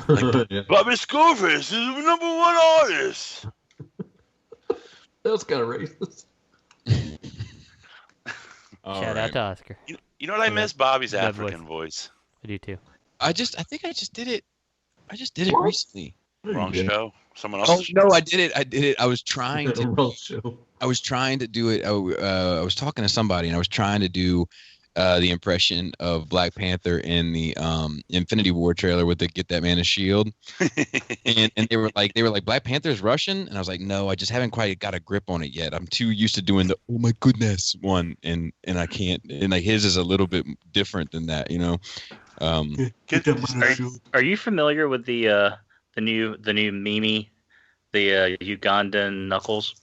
Like, Bobby Skullface is the #1 artist. That was kind of racist. Shout out to Oscar. You know what I miss? Bobby's African voice. I do too. I think I just did it. I just did it recently. Wrong show. Someone else. Oh no, I did it. I was trying to. Wrong show. I was trying to do it. I was talking to somebody, and I was trying to do the impression of Black Panther in the Infinity War trailer with the "Get That Man a Shield," and they were like Black Panther's Russian, and I was like, no, I just haven't quite got a grip on it yet. I'm too used to doing the oh my goodness one, and I can't. And like his is a little bit different than that, you know. Are you familiar with the new Mimi, the Ugandan Knuckles?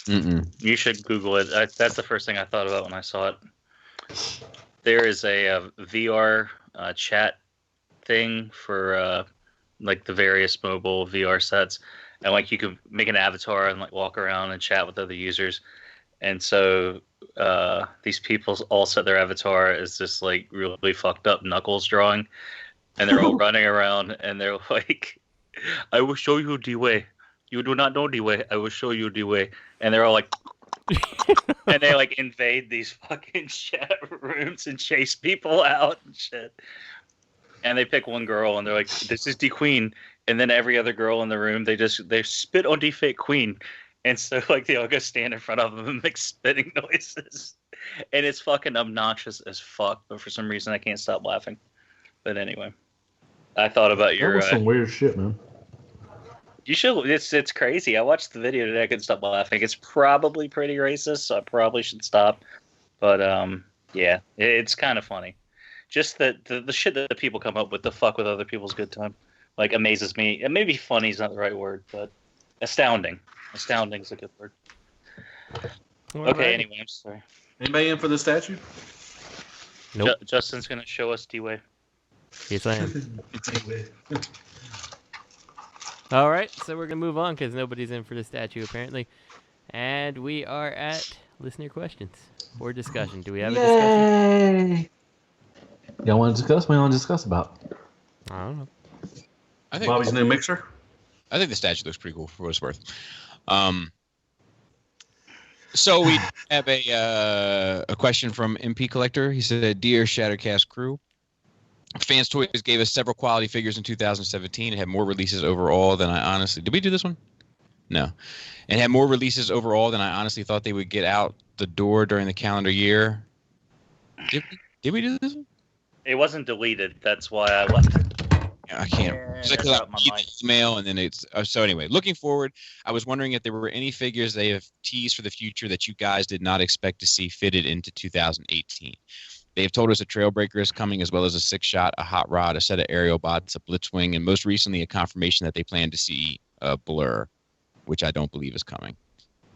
Mm-mm. You should Google it. That's the first thing I thought about when I saw it. There is a VR chat thing for like the various mobile VR sets, and like you could make an avatar and like walk around and chat with other users. And so these people all set their avatar as this like really fucked up Knuckles drawing, and they're all running around and they're like, "I will show you the way. You do not know the way. I will show you the way." And they're all like And they like invade these fucking chat rooms and chase people out and shit. And they pick one girl and they're like, "This is the queen." And then every other girl in the room, they spit on the fake queen. And so like they all go stand in front of them and make spitting noises. And it's fucking obnoxious as fuck. But for some reason, I can't stop laughing. But anyway, I thought about That was some weird shit, man. You should. It's crazy. I watched the video today. I couldn't stop laughing. It's probably pretty racist, so I probably should stop. But yeah, it's kind of funny. Just the shit that the people come up with to fuck with other people's good time, like amazes me. And maybe funny is not the right word, but astounding. Astounding is a good word. Okay. Anyway, I'm sorry. Anybody in for the statue? Nope. Justin's gonna show us D-Way. Yes, I am. All right, so we're going to move on because nobody's in for the statue, apparently. And we are at listener questions or discussion. Do we have a discussion? Y'all want to discuss? What do you want to discuss about? I don't know. I think Bobby's new mixer? I think the statue looks pretty cool for what it's worth. So we have a question from MP Collector. He said, "Dear Shattercast crew, Fanstoys gave us several quality figures in 2017 and had more releases overall than I honestly... Did we do this one? No. And had more releases overall than I honestly thought they would get out the door during the calendar year." Did we do this one? It wasn't deleted. That's why I left it. I can't. It's like I read the email and then it's... so anyway, looking forward, I was wondering if there were any figures they have teased for the future that you guys did not expect to see fitted into 2018. They have told us a Trailbreaker is coming, as well as a 6-shot, a Hot Rod, a set of aerial bots, a Blitzwing, and most recently a confirmation that they plan to see a Blur, which I don't believe is coming.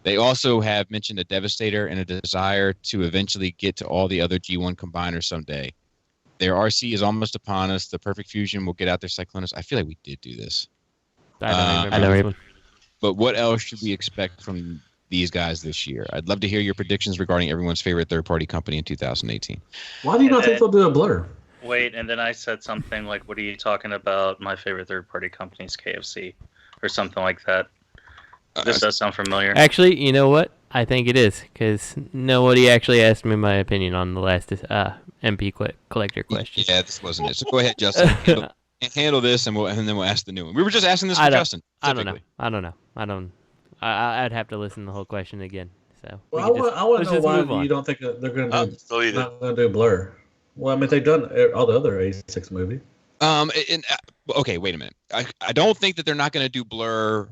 They also have mentioned a Devastator and a desire to eventually get to all the other G1 combiners someday. Their RC is almost upon us. The Perfect Fusion will get out their Cyclonus. I feel like we did do this. I don't remember. But what else should we expect from these guys this year? I'd love to hear your predictions regarding everyone's favorite third-party company in 2018. Why do you not think they'll do a Blur? Wait, and then I said something like, "What are you talking about? My favorite third-party company is KFC," or something like that. This does sound familiar. Actually, you know what? I think it is, because nobody actually asked me my opinion on the last MP Collector question. Yeah, this wasn't it. So go ahead, Justin. handle this, and then we'll ask the new one. We were just asking this for Justin. I don't know. I'd have to listen to the whole question again. So well, I want to know why you don't think they're going to do Blur. Well, I mean, they've done all the other A6 movies. Okay, wait a minute. I don't think that they're not going to do Blur.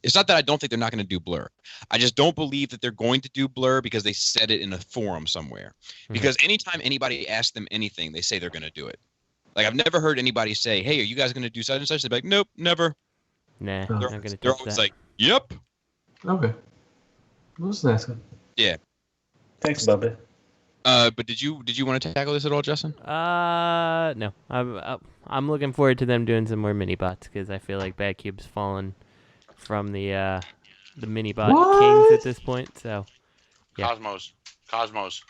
It's not that I don't think they're not going to do Blur. I just don't believe that they're going to do Blur because they said it in a forum somewhere. Because anytime anybody asks them anything, they say they're going to do it. Like, I've never heard anybody say, "Hey, are you guys going to do such and such?" They're like, "Nope, never." Nah, they're not going to They're always like, "Yep." Okay. I'm just asking. Yeah. Thanks, Bubby. But did you want to tackle this at all, Justin? No. I'm looking forward to them doing some more mini bots because I feel like Bad Cube's fallen from the mini bot kings at this point. So, yeah. Cosmos.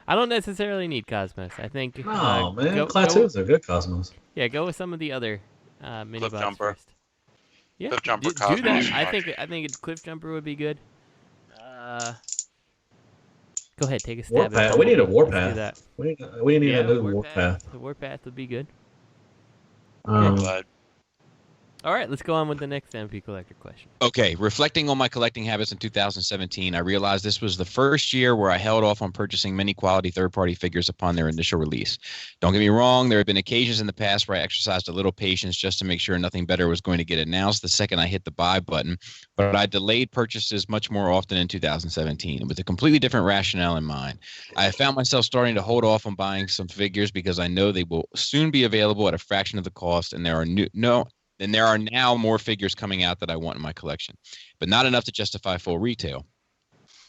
I don't necessarily need Cosmos. I think. No, man. Class 2s are good Cosmos. Yeah, go with some of the other mini Cliff bots Jumper. first. Yeah, Cliff Jumper, do Cosmos. that. I think Cliff Jumper would be good. Go ahead, take a stab at it. We need a Warpath. Do that. We need a new Warpath. The Warpath would be good. Glad. All right, let's go on with the next MP Collector question. Okay, reflecting on my collecting habits in 2017, I realized this was the first year where I held off on purchasing many quality third-party figures upon their initial release. Don't get me wrong, there have been occasions in the past where I exercised a little patience just to make sure nothing better was going to get announced the second I hit the buy button, but I delayed purchases much more often in 2017 with a completely different rationale in mind. I have found myself starting to hold off on buying some figures because I know they will soon be available at a fraction of the cost, and there are now more figures coming out that I want in my collection, but not enough to justify full retail.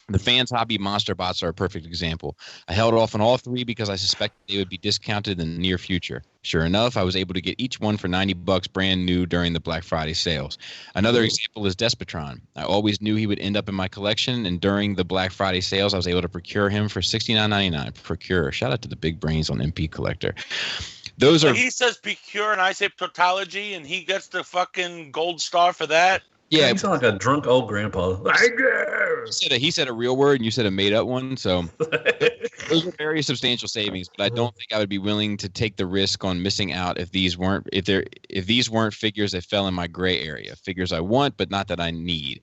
The Fans Hobby Monster Bots are a perfect example. I held off on all three because I suspected they would be discounted in the near future. Sure enough, I was able to get each one for $90 brand new during the Black Friday sales. Another example is Despotron. I always knew he would end up in my collection, and during the Black Friday sales, I was able to procure him for $69.99. Procure. Shout out to the big brains on MP Collector. He says Pure and I say Tautology, and he gets the fucking gold star for that. Yeah, you sound like a drunk old grandpa. He said a real word, and you said a made up one. So those are very substantial savings. But I don't think I would be willing to take the risk on missing out if these weren't figures that fell in my gray area. Figures I want, but not that I need.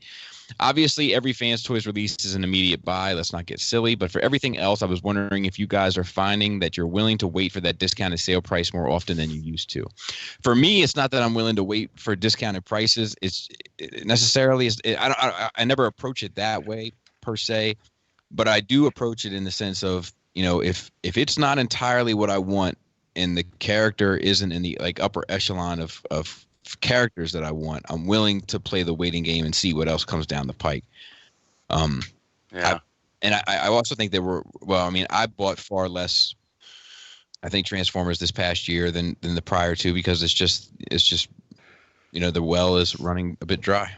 Obviously, every Fanstoys release is an immediate buy. Let's not get silly. But for everything else, I was wondering if you guys are finding that you're willing to wait for that discounted sale price more often than you used to. For me, it's not that I'm willing to wait for discounted prices. I never approach it that way per se, but I do approach it in the sense of, if it's not entirely what I want and the character isn't in the upper echelon of characters that I want, I'm willing to play the waiting game and see what else comes down the pike. I also think I bought far less, I think, Transformers this past year than the prior two, because it's just the well is running a bit dry,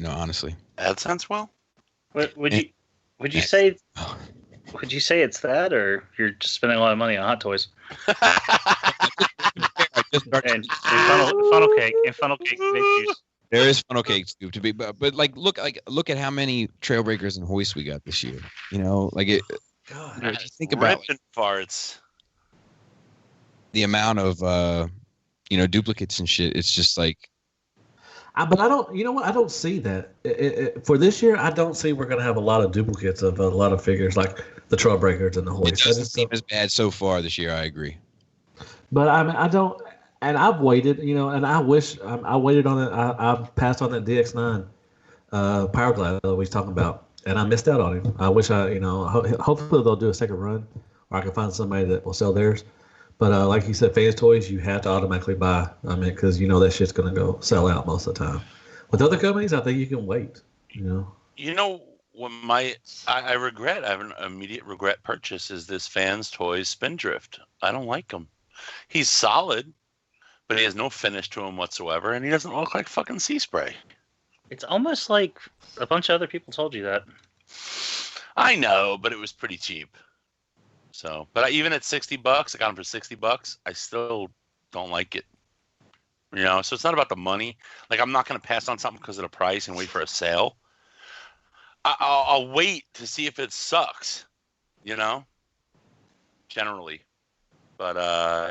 honestly. AdSense well? Would you say it's that, or you're just spending a lot of money on Hot Toys? And funnel cake juice. There is funnel cake scoop to be, but look at how many Trailbreakers and hoists we got this year. Think about farts. The amount of duplicates and shit. It's just like. But I don't. You know what? I don't see that for this year. I don't see we're gonna have a lot of duplicates of a lot of figures like the Trailbreakers and the hoists. It doesn't seem as bad so far this year. I agree. But I don't. And I've waited, and I wish I waited on it. I passed on that DX9 Power Glide that we was talking about, and I missed out on him. I wish hopefully they'll do a second run, or I can find somebody that will sell theirs. But like you said, Fanstoys, you have to automatically buy. Because that shit's gonna go sell out most of the time. With other companies, I think you can wait. I regret. I have an immediate regret purchase is this Fanstoys Spindrift. I don't like him. He's solid, but he has no finish to him whatsoever, and he doesn't look like fucking Sea Spray. It's almost like a bunch of other people told you that. I know, but it was pretty cheap. So, but even at $60, I got him for $60. I still don't like it. So it's not about the money. Like, I'm not going to pass on something because of the price and wait for a sale. I'll wait to see if it sucks. Generally. But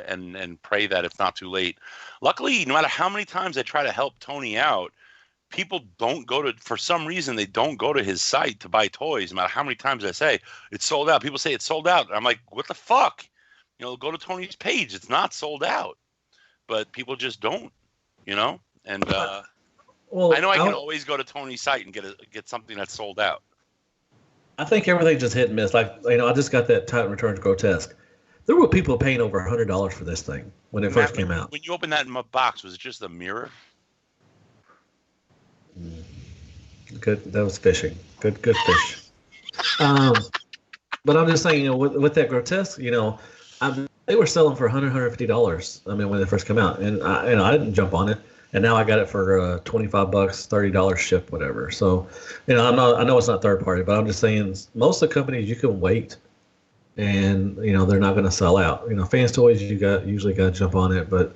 and pray that it's not too late. Luckily, no matter how many times I try to help Tony out, people don't go to, for some reason, they don't go to his site to buy toys. No matter how many times I say it's sold out, people say it's sold out. I'm like, what the fuck? Go to Tony's page. It's not sold out, but people just don't. And I know I can always go to Tony's site and get something that's sold out. I think everything just hit and miss. I just got that Titan Returns Grotesque. There were people paying over $100 for this thing when it first came out. When you opened that in my box, was it just a mirror? Good. That was fishing. Good fish. But I'm just saying, with that Grotesque, they were selling for $100, $150. When they first came out, and I didn't jump on it, and now I got it for $25, $30 shipped, whatever. So, I know it's not third party, but I'm just saying, most of the companies you can wait. And they're not going to sell out. Fanstoys, usually got to jump on it, but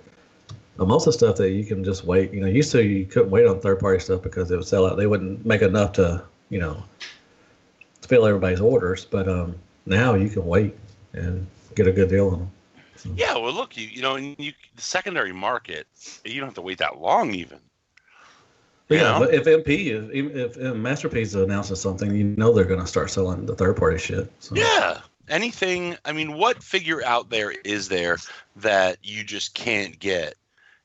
most of the stuff that you can just wait. Used to you couldn't wait on third party stuff because it would sell out. They wouldn't make enough to fill everybody's orders. But now you can wait and get a good deal on them. So. Yeah, well, look, the secondary market, you don't have to wait that long even. But if if Masterpiece announces something, they're going to start selling the third party shit. So. Yeah. Anything, what figure out there is there that you just can't get?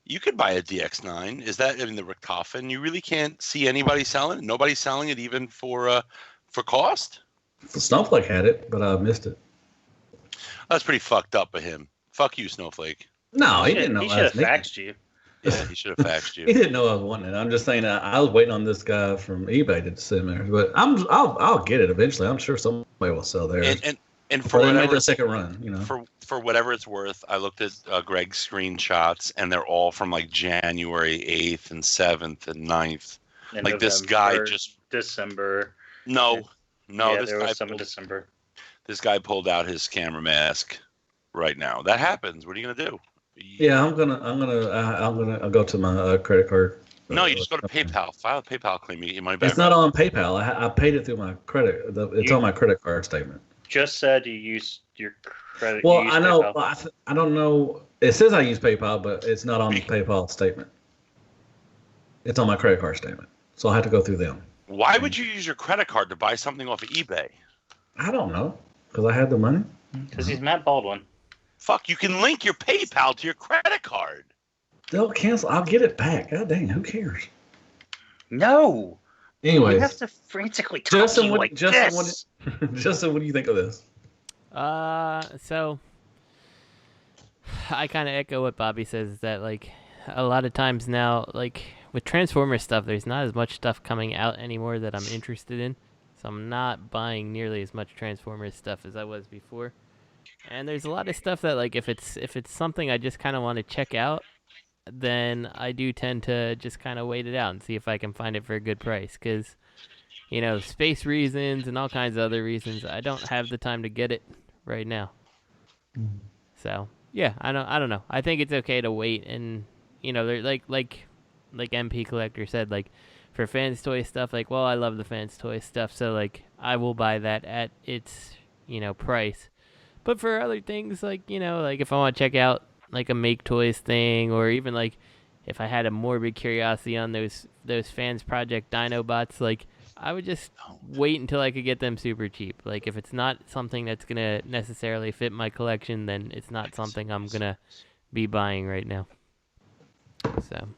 You could buy a DX9. Is that, the Richtofen, you really can't see anybody selling it? Nobody's selling it even for cost? Snowflake had it, but I missed it. That's pretty fucked up of him. Fuck you, Snowflake. No, he didn't know. He should have faxed you. Yeah, he should have faxed you. He didn't know I was wanting it. I'm just saying I was waiting on this guy from eBay to send me, but I'll get it eventually. I'm sure somebody will sell theirs. And for they whatever, made a second run, For whatever it's worth, I looked at Greg's screenshots, and they're all from January 8th and 7th and 9th. And this guy just December. No, this there guy was some in December. This guy pulled out his camera mask right now. That happens. What are you gonna do? Yeah, I'm gonna go to my credit card No, you just go to PayPal. File a PayPal claim. You get your money back. It's not on PayPal. I paid it through my credit. It's on my credit card statement. Just said you used your credit. Well, I know. I don't know. It says I use PayPal, but it's not on the PayPal statement. It's on my credit card statement, so I have to go through them. Why would you use your credit card to buy something off of eBay? I don't know, because I had the money. Because he's Matt Baldwin. Fuck, you can link your PayPal to your credit card. They'll cancel. I'll get it back. God dang, who cares? No. Anyways, you have to frantically talk Justin, like this. Justin, what do you think of this? So I kind of echo what Bobby says. Is that like a lot of times now, like with Transformer stuff, there's not as much stuff coming out anymore that I'm interested in. So I'm not buying nearly as much Transformers stuff as I was before. And there's a lot of stuff that like if it's something I just kind of want to check out, then I do tend to just kind of wait it out and see if I can find it for a good price. Because, you know, space reasons and all kinds of other reasons, I don't have the time to get it right now. So yeah, I don't know. I think it's okay to wait, and you know, like MP Collector said, like for Fanstoys stuff, like, well, I love the Fanstoys stuff, so like I will buy that at its, you know, price. But for other things, like, you know, like if I want to check out like a Make Toys thing, or even like if I had a morbid curiosity on those Fans Project Dinobots, like I would just wait until I could get them super cheap. Like if it's not something that's gonna necessarily fit my collection, then it's not something I'm gonna be buying right now. So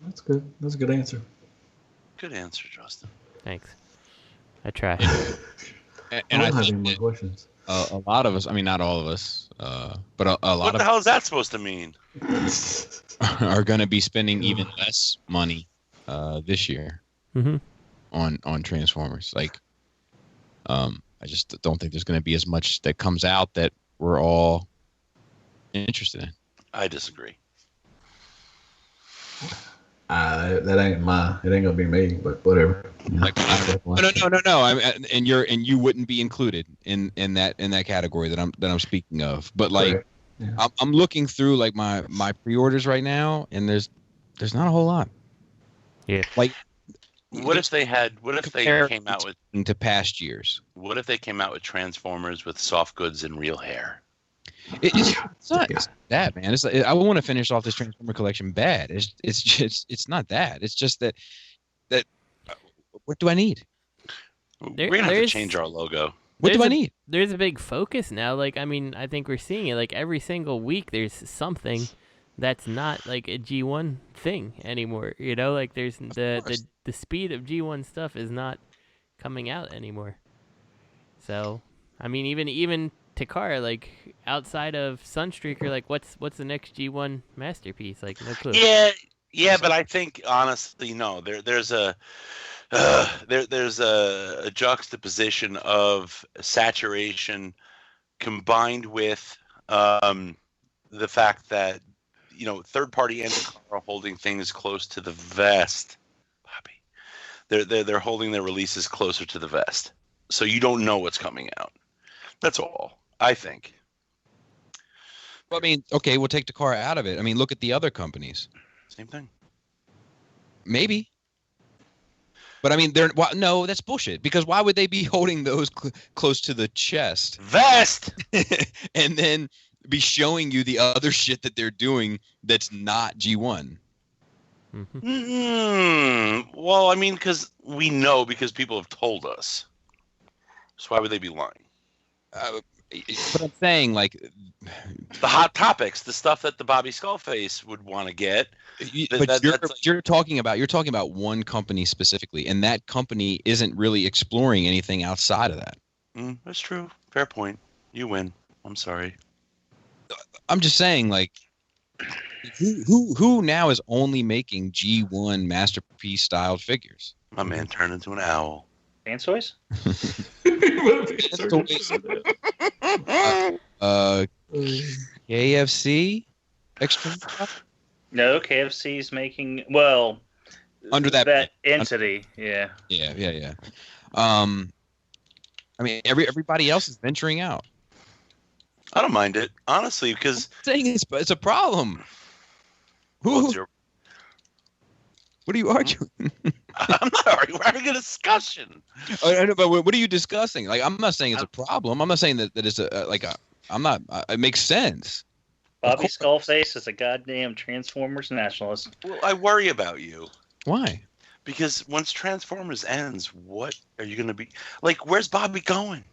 that's good. That's a good answer. Good answer, Justin. Thanks. I try. And I don't have any more questions. A lot of us, I mean, not all of us, but a lot of What the hell is that supposed to mean? are going to be spending even less money this year on Transformers. Like, I just don't think there's going to be as much that comes out that we're all interested in. I disagree. That ain't it ain't gonna be me, but whatever. Like, no. And you wouldn't be included in that category that I'm speaking of. But like, yeah. I'm looking through like my pre-orders right now, and there's not a whole lot. Yeah. Like, what if they came out with into past years? What if they came out with Transformers with soft goods and real hair? It's not that, man. It's I want to finish off this Transformer collection bad. It's not that. It's just that what do I need? We're gonna have to change our logo. What do I need? There's a big focus now. Like, I mean, I think we're seeing it. Like every single week, there's something that's not like a G1 thing anymore. You know, like there's the speed of G1 stuff is not coming out anymore. So, I mean, even Takara, like outside of Sunstreaker, like what's the next G1 masterpiece? Like, no clue. Yeah, but I think honestly, no. There's a juxtaposition of saturation combined with the fact that, you know, third-party entities are holding things close to the vest. Bobby, they're holding their releases closer to the vest, so you don't know what's coming out. That's all. I think. Well, I mean, okay, we'll take Takara out of it. I mean, look at the other companies. Same thing. Maybe. But I mean, no, that's bullshit. Because why would they be holding those close to the chest? Vest! And then be showing you the other shit that they're doing that's not G1. Well, I mean, because we know, because people have told us. So why would they be lying? But I'm saying, like, the hot topics, the stuff that the Bobby Skullface would want to get. You're talking about one company specifically, and that company isn't really exploring anything outside of that. That's true. Fair point. You win. I'm sorry. I'm just saying, like, who now is only making G1 masterpiece styled figures? My man turned into an owl. Fanstoys? KFC? Extreme? No, KFC's making, well, under that entity, yeah. Yeah. I mean, everybody else is venturing out. I don't mind it, honestly, because I'm saying it's a problem. What are you arguing? I'm not arguing. We're having a discussion. I know, but what are you discussing? Like, I'm not saying it's a problem. I'm not saying that it's I'm not. It makes sense. Bobby Skullface is a goddamn Transformers nationalist. Well, I worry about you. Why? Because once Transformers ends, what are you going to be? Like, where's Bobby going?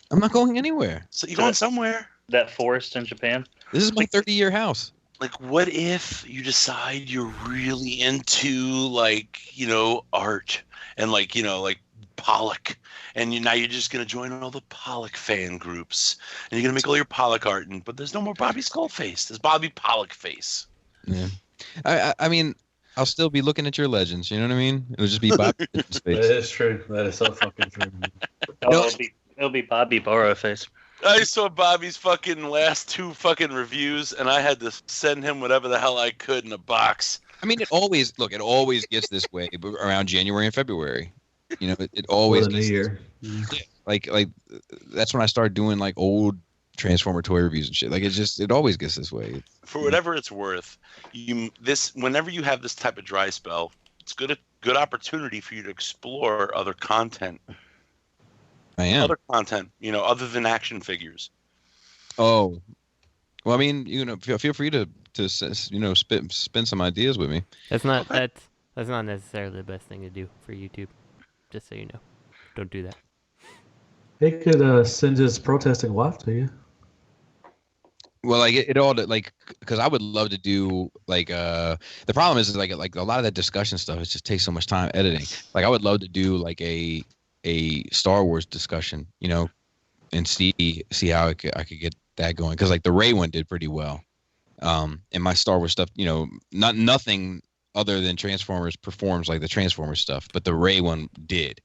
I'm not going anywhere. So you're going somewhere? That forest in Japan? This is my 30-year house. Like, what if you decide you're really into, like, you know, art and, like, you know, like Pollock, and now you're just going to join all the Pollock fan groups, and you're going to make all your Pollock art, but there's no more Bobby Skullface. There's Bobby Pollock face. Yeah. I mean, I'll still be looking at your legends. You know what I mean? It'll just be Bobby face. That is true. That is so fucking true. It'll be Bobby Burrowface. I saw Bobby's fucking last 2 fucking reviews, and I had to send him whatever the hell I could in a box. I mean, it always gets this way around January and February. You know, it always gets year. Like that's when I started doing like old Transformer toy reviews and shit. Like it always gets this way. For whatever it's worth, whenever you have this type of dry spell, it's good opportunity for you to explore other content. I am. Other content, you know, other than action figures. Oh, well, I mean, you know, feel free to you know spin some ideas with me. That's not necessarily the best thing to do for YouTube. Just so you know, don't do that. He could send his protesting wife to you. Well, like it all like because I would love to do like the problem is like a lot of that discussion stuff. It just takes so much time editing. Like I would love to do like a Star Wars discussion, you know, and see how I could get that going because like the Ray one did pretty well, and my Star Wars stuff, you know, nothing other than Transformers performs like the Transformers stuff, but the Ray one did.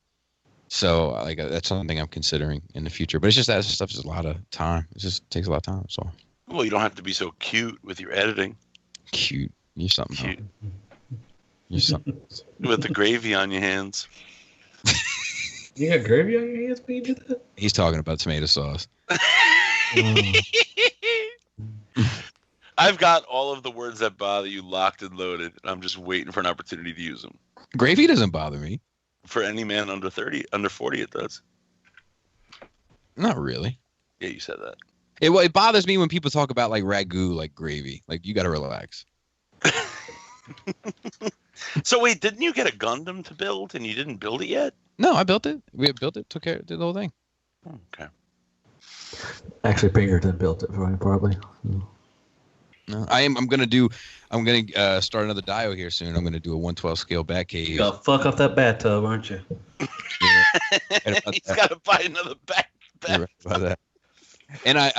So like that's something I'm considering in the future. But it's just that stuff is a lot of time. It just takes a lot of time. So. Well, you don't have to be so cute with your editing. Cute, you're something. Cute. You're something. With the gravy on your hands. You got gravy on your hands when you did that? He's talking about tomato sauce. I've got all of the words that bother you locked and loaded. And I'm just waiting for an opportunity to use them. Gravy doesn't bother me. For any man under 30, under 40, it does. Not really. Yeah, you said that. It bothers me when people talk about like ragu, like gravy. Like you got to relax. So wait, didn't you get a Gundam to build and you didn't build it yet? No, I built it. We built it, took care, did the whole thing. Okay. Actually, Pinkerton built it for me, probably. No, I'm gonna start another dio here soon. I'm gonna do a 112 scale Batcave. You're gonna fuck off that bathtub, aren't you? Yeah. He's got to buy another back. Right about that. And I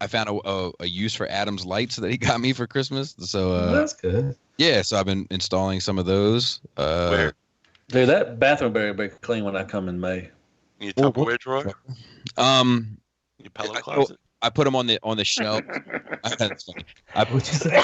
found a use for Adam's lights that he got me for Christmas. So that's good. Yeah, so I've been installing some of those. Where? Dude, that bathroom better be clean when I come in May. Your Tupperware drawer? Your pillow closet? I put them on the shelf. That's funny. What'd you say?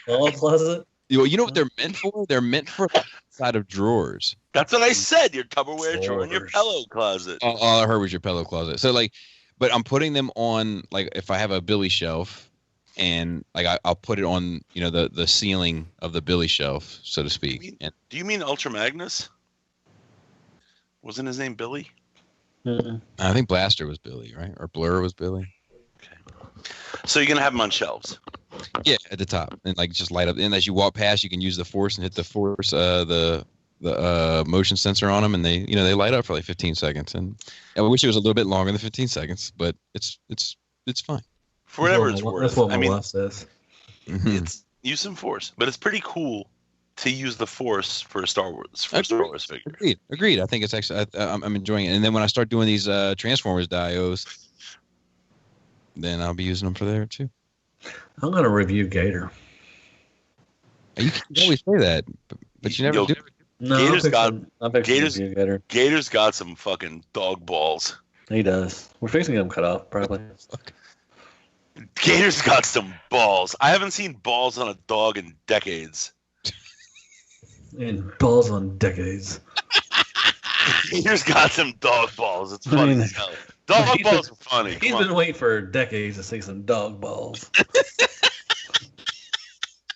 Pillow closet? You know what they're meant for? They're meant for side of drawers. That's what I said. Your Tupperware drawer and your pillow closet. All I heard was your pillow closet. So like, but I'm putting them on like if I have a Billy shelf, and like I'll put it on the ceiling of the Billy shelf, so to speak. Do you mean Ultra Magnus? Wasn't his name Billy? Mm-mm. I think Blaster was Billy, right? Or Blur was Billy. So you're gonna have them on shelves? Yeah, at the top, and like just light up. And as you walk past, you can use the force and hit the force, the motion sensor on them, and they light up for like 15 seconds. And I wish it was a little bit longer than 15 seconds, but it's fine. For whatever it's worth. That's what my wife says. Mm-hmm. Use some force, but it's pretty cool to use the force for a Star Wars figure. Agreed. I think it's actually I'm enjoying it. And then when I start doing these Transformers dios, then I'll be using them for there too. I'm gonna review Gator. You can always say that, but you never do. No, Gator's got some fucking dog balls. He does. We're fixing him cut off, probably. Gator's got some balls. I haven't seen balls on a dog in decades. And balls on decades. Gator's got some dog balls. It's funny as hell. Dog balls are funny. He's been waiting for decades to see some dog balls.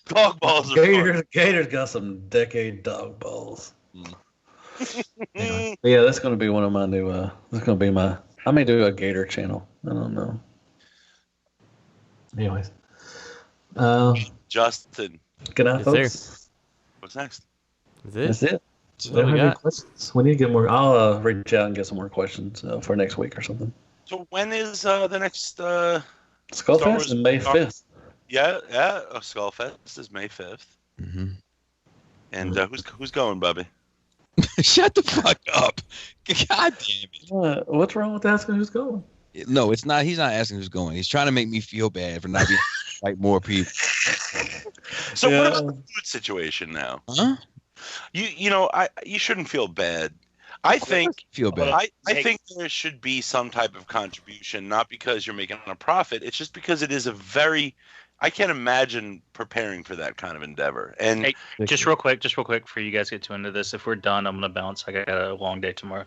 Dog balls are fun. Gator's got some decade dog balls. Yeah, that's gonna be one of my new. That's gonna be my. I may do a Gator channel. I don't know. Anyways, Justin. Good night, folks. What's next? That's it. That's what we got. Questions? We need to get more. I'll reach out and get some more questions for next week or something. So when is the next Skullfest is May 5th. Yeah, Skullfest is May 5th. Mm-hmm. And who's going, Bubby? Shut the fuck up! God damn it! What's wrong with asking who's going? No, it's not. He's not asking who's going. He's trying to make me feel bad for not being like more people. So what about the food situation now? Huh? You shouldn't feel bad. I think feel bad. I think there should be some type of contribution, not because you're making a profit. It's just because it is I can't imagine preparing for that kind of endeavor. And hey, just real quick, before you guys get too into this, if we're done, I'm gonna bounce. I got a long day tomorrow.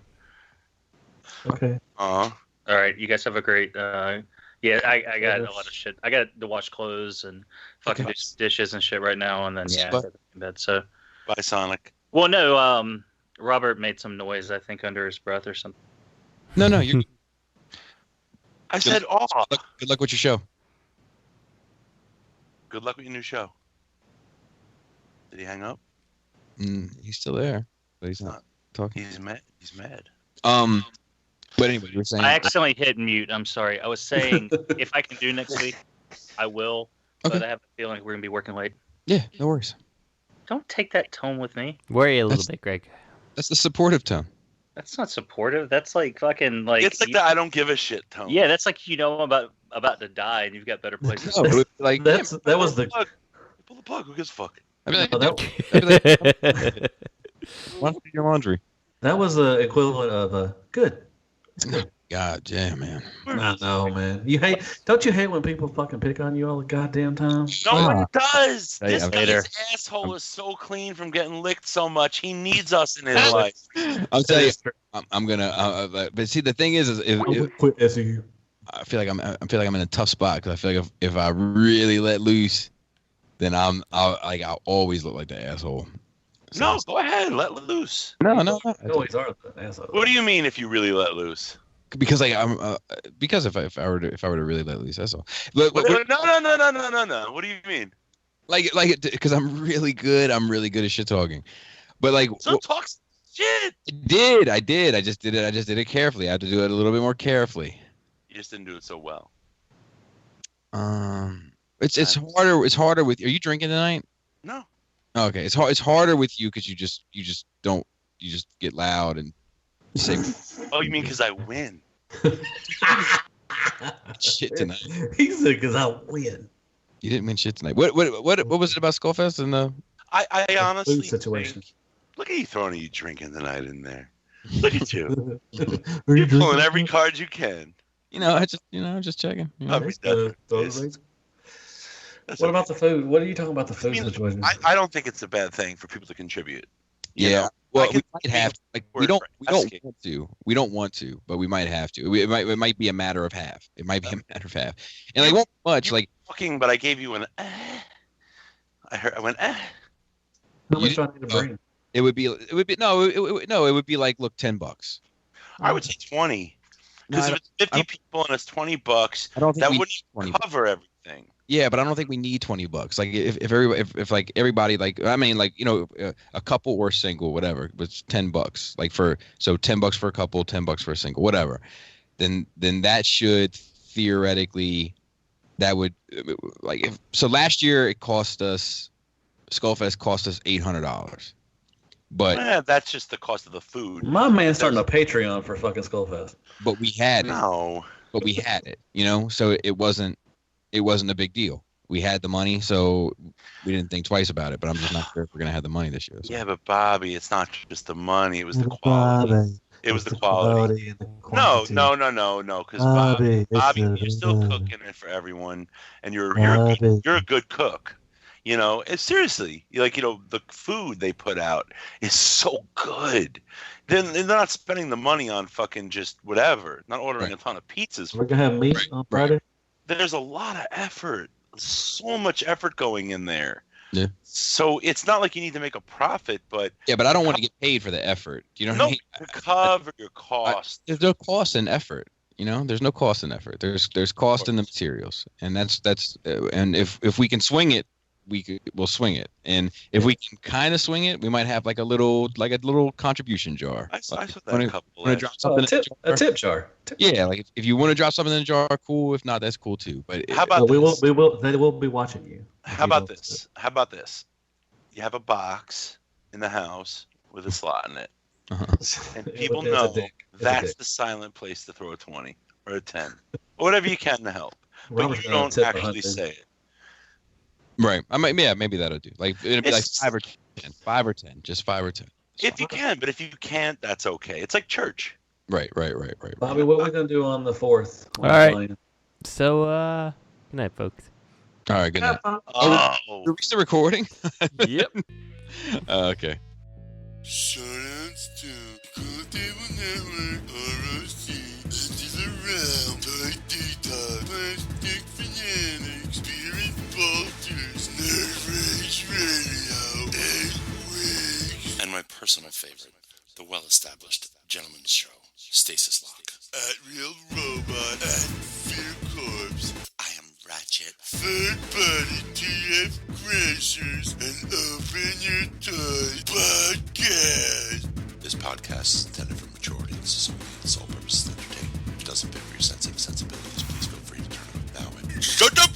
Okay. All right, you guys have a great. I got a lot of shit. I got to wash clothes and fucking do dishes and shit right now, and then I got to bed. So. Bye, Sonic. Well, no. Robert made some noise, I think, under his breath or something. No, you. I said, "Oh, good luck with your show." Good luck with your new show. Did he hang up? He's still there, but he's not talking. He's mad. He's mad. But anyway, you were saying. I accidentally hit mute. I'm sorry. I was saying if I can do next week, I will. Okay. But I have a feeling we're gonna be working late. Yeah, no worries. Don't take that tone with me. Worry a little bit, Greg. That's the supportive tone. That's not supportive. That's like fucking like. It's like the I don't give a shit tone. Yeah, that's like I'm about to die and you've got beter places. No, but like that was the. Pull the plug. Who gives a fuck? I'd be like, why don't you do your laundry? That was the equivalent of good. God damn, man. I know, man. Don't you hate when people fucking pick on you all the goddamn time? No one does. Hey, This guy's asshole is so clean from getting licked so much. He needs us in his life. I'll tell you. I'm gonna. But see, the thing is quit SEU. I feel like I'm in a tough spot because I feel like if I really let loose, then I'll always look like the asshole. So, no, go ahead, let loose. No. You always are the asshole. What do you mean if you really let loose? Because because if I were to really let loose, that's all. But, no. What do you mean? Like because I'm really good at shit talking, but like so talk shit. I did. I just did it carefully. I had to do it a little bit more carefully. You just didn't do it so well. It's harder. It's harder with. Are you drinking tonight? No. Okay, it's harder with you because you just get loud and say. Oh, you mean because I win? Shit tonight. He said because I win. You didn't win shit tonight. What was it about Skullfest and the? I honestly situation. Look at you throwing you drinking tonight in there. Look at you. You're pulling every card you can. Just checking. What about the food? What are you talking about the food situation? I don't think it's a bad thing for people to contribute. Yeah. Well, we might have to. Like, we don't want to. We don't want to, but we might have to. It might be a matter of half. It might be a matter of half. And like, won't much. Like fucking, but I gave you an. I went. How much do I need to bring? It would be like, look, $10. I would say 20. Because if it's 50 people and it's $20, that wouldn't cover everything. Yeah, but I don't think we need $20. Like if like everybody, like I mean, like a couple or single, whatever, it's $10. Like so $10 for a couple, $10 for a single, whatever. Then that should theoretically, that would like so last year Skullfest cost us $800. But that's just the cost of the food. My man's starting a Patreon for fucking Skullfest. But we had it. No. But we had it, so it wasn't a big deal. We had the money, so we didn't think twice about it. But I'm just not sure if we're gonna have the money this year. So. Yeah, but Bobby, it's not just the money; it was the quality. It was the quality. No. Because Bobby, you're still cooking it for everyone, and you're a good cook. Seriously, the food they put out is so good. Then they're not spending the money on fucking just whatever. Not ordering a ton of pizzas. We're gonna have meat on Friday. There's a lot of effort. So much effort going in there. Yeah. So it's not like you need to make a profit, but yeah, but I don't want to get paid for the effort. Do you know what I mean? To cover your cost. There's no cost in effort. You know, there's no cost in effort. There's cost in the materials, and that's and if we can swing it, we'll swing it, and if we can kind of swing it, we might have like a little contribution jar. I saw that wanna, a couple. Wanna drop something a tip jar. Yeah, like if you want to drop something in a jar, cool. If not, that's cool too. But how about this? They will be watching you. How about this? How about this? You have a box in the house with a slot in it, and people know that's the silent place to throw a 20 or a 10 or whatever you can to help. But you don't actually say it. Right. Maybe that'll do. Like it'd be like 5 or 10. 5 or 10. Just 5 or 10. If you can, but if you can't, that's okay. It's like church. Right. Bobby, what are we gonna do on the 4th? All right. So good night, folks. All right, good night. Are we still recording? Yep. Okay. Shoutouts to Cool Table Network, ROC, Edges Around, Toy Detox, Plastic Fanatics, Spirit Vultures, Nerd Rage Radio, Wigs, And my personal favorite, the well-established Gentleman's Show, Stasis Lock. At Real Robot, and Fear Corpse. I am Ratchet. Third Party TF Crashers, and Open Your Toys Podcast. This podcast is intended for mature audiences only and sole purpose is to entertain. If it doesn't fit with your sensitive sensibilities, please feel free to turn it down. Shut up!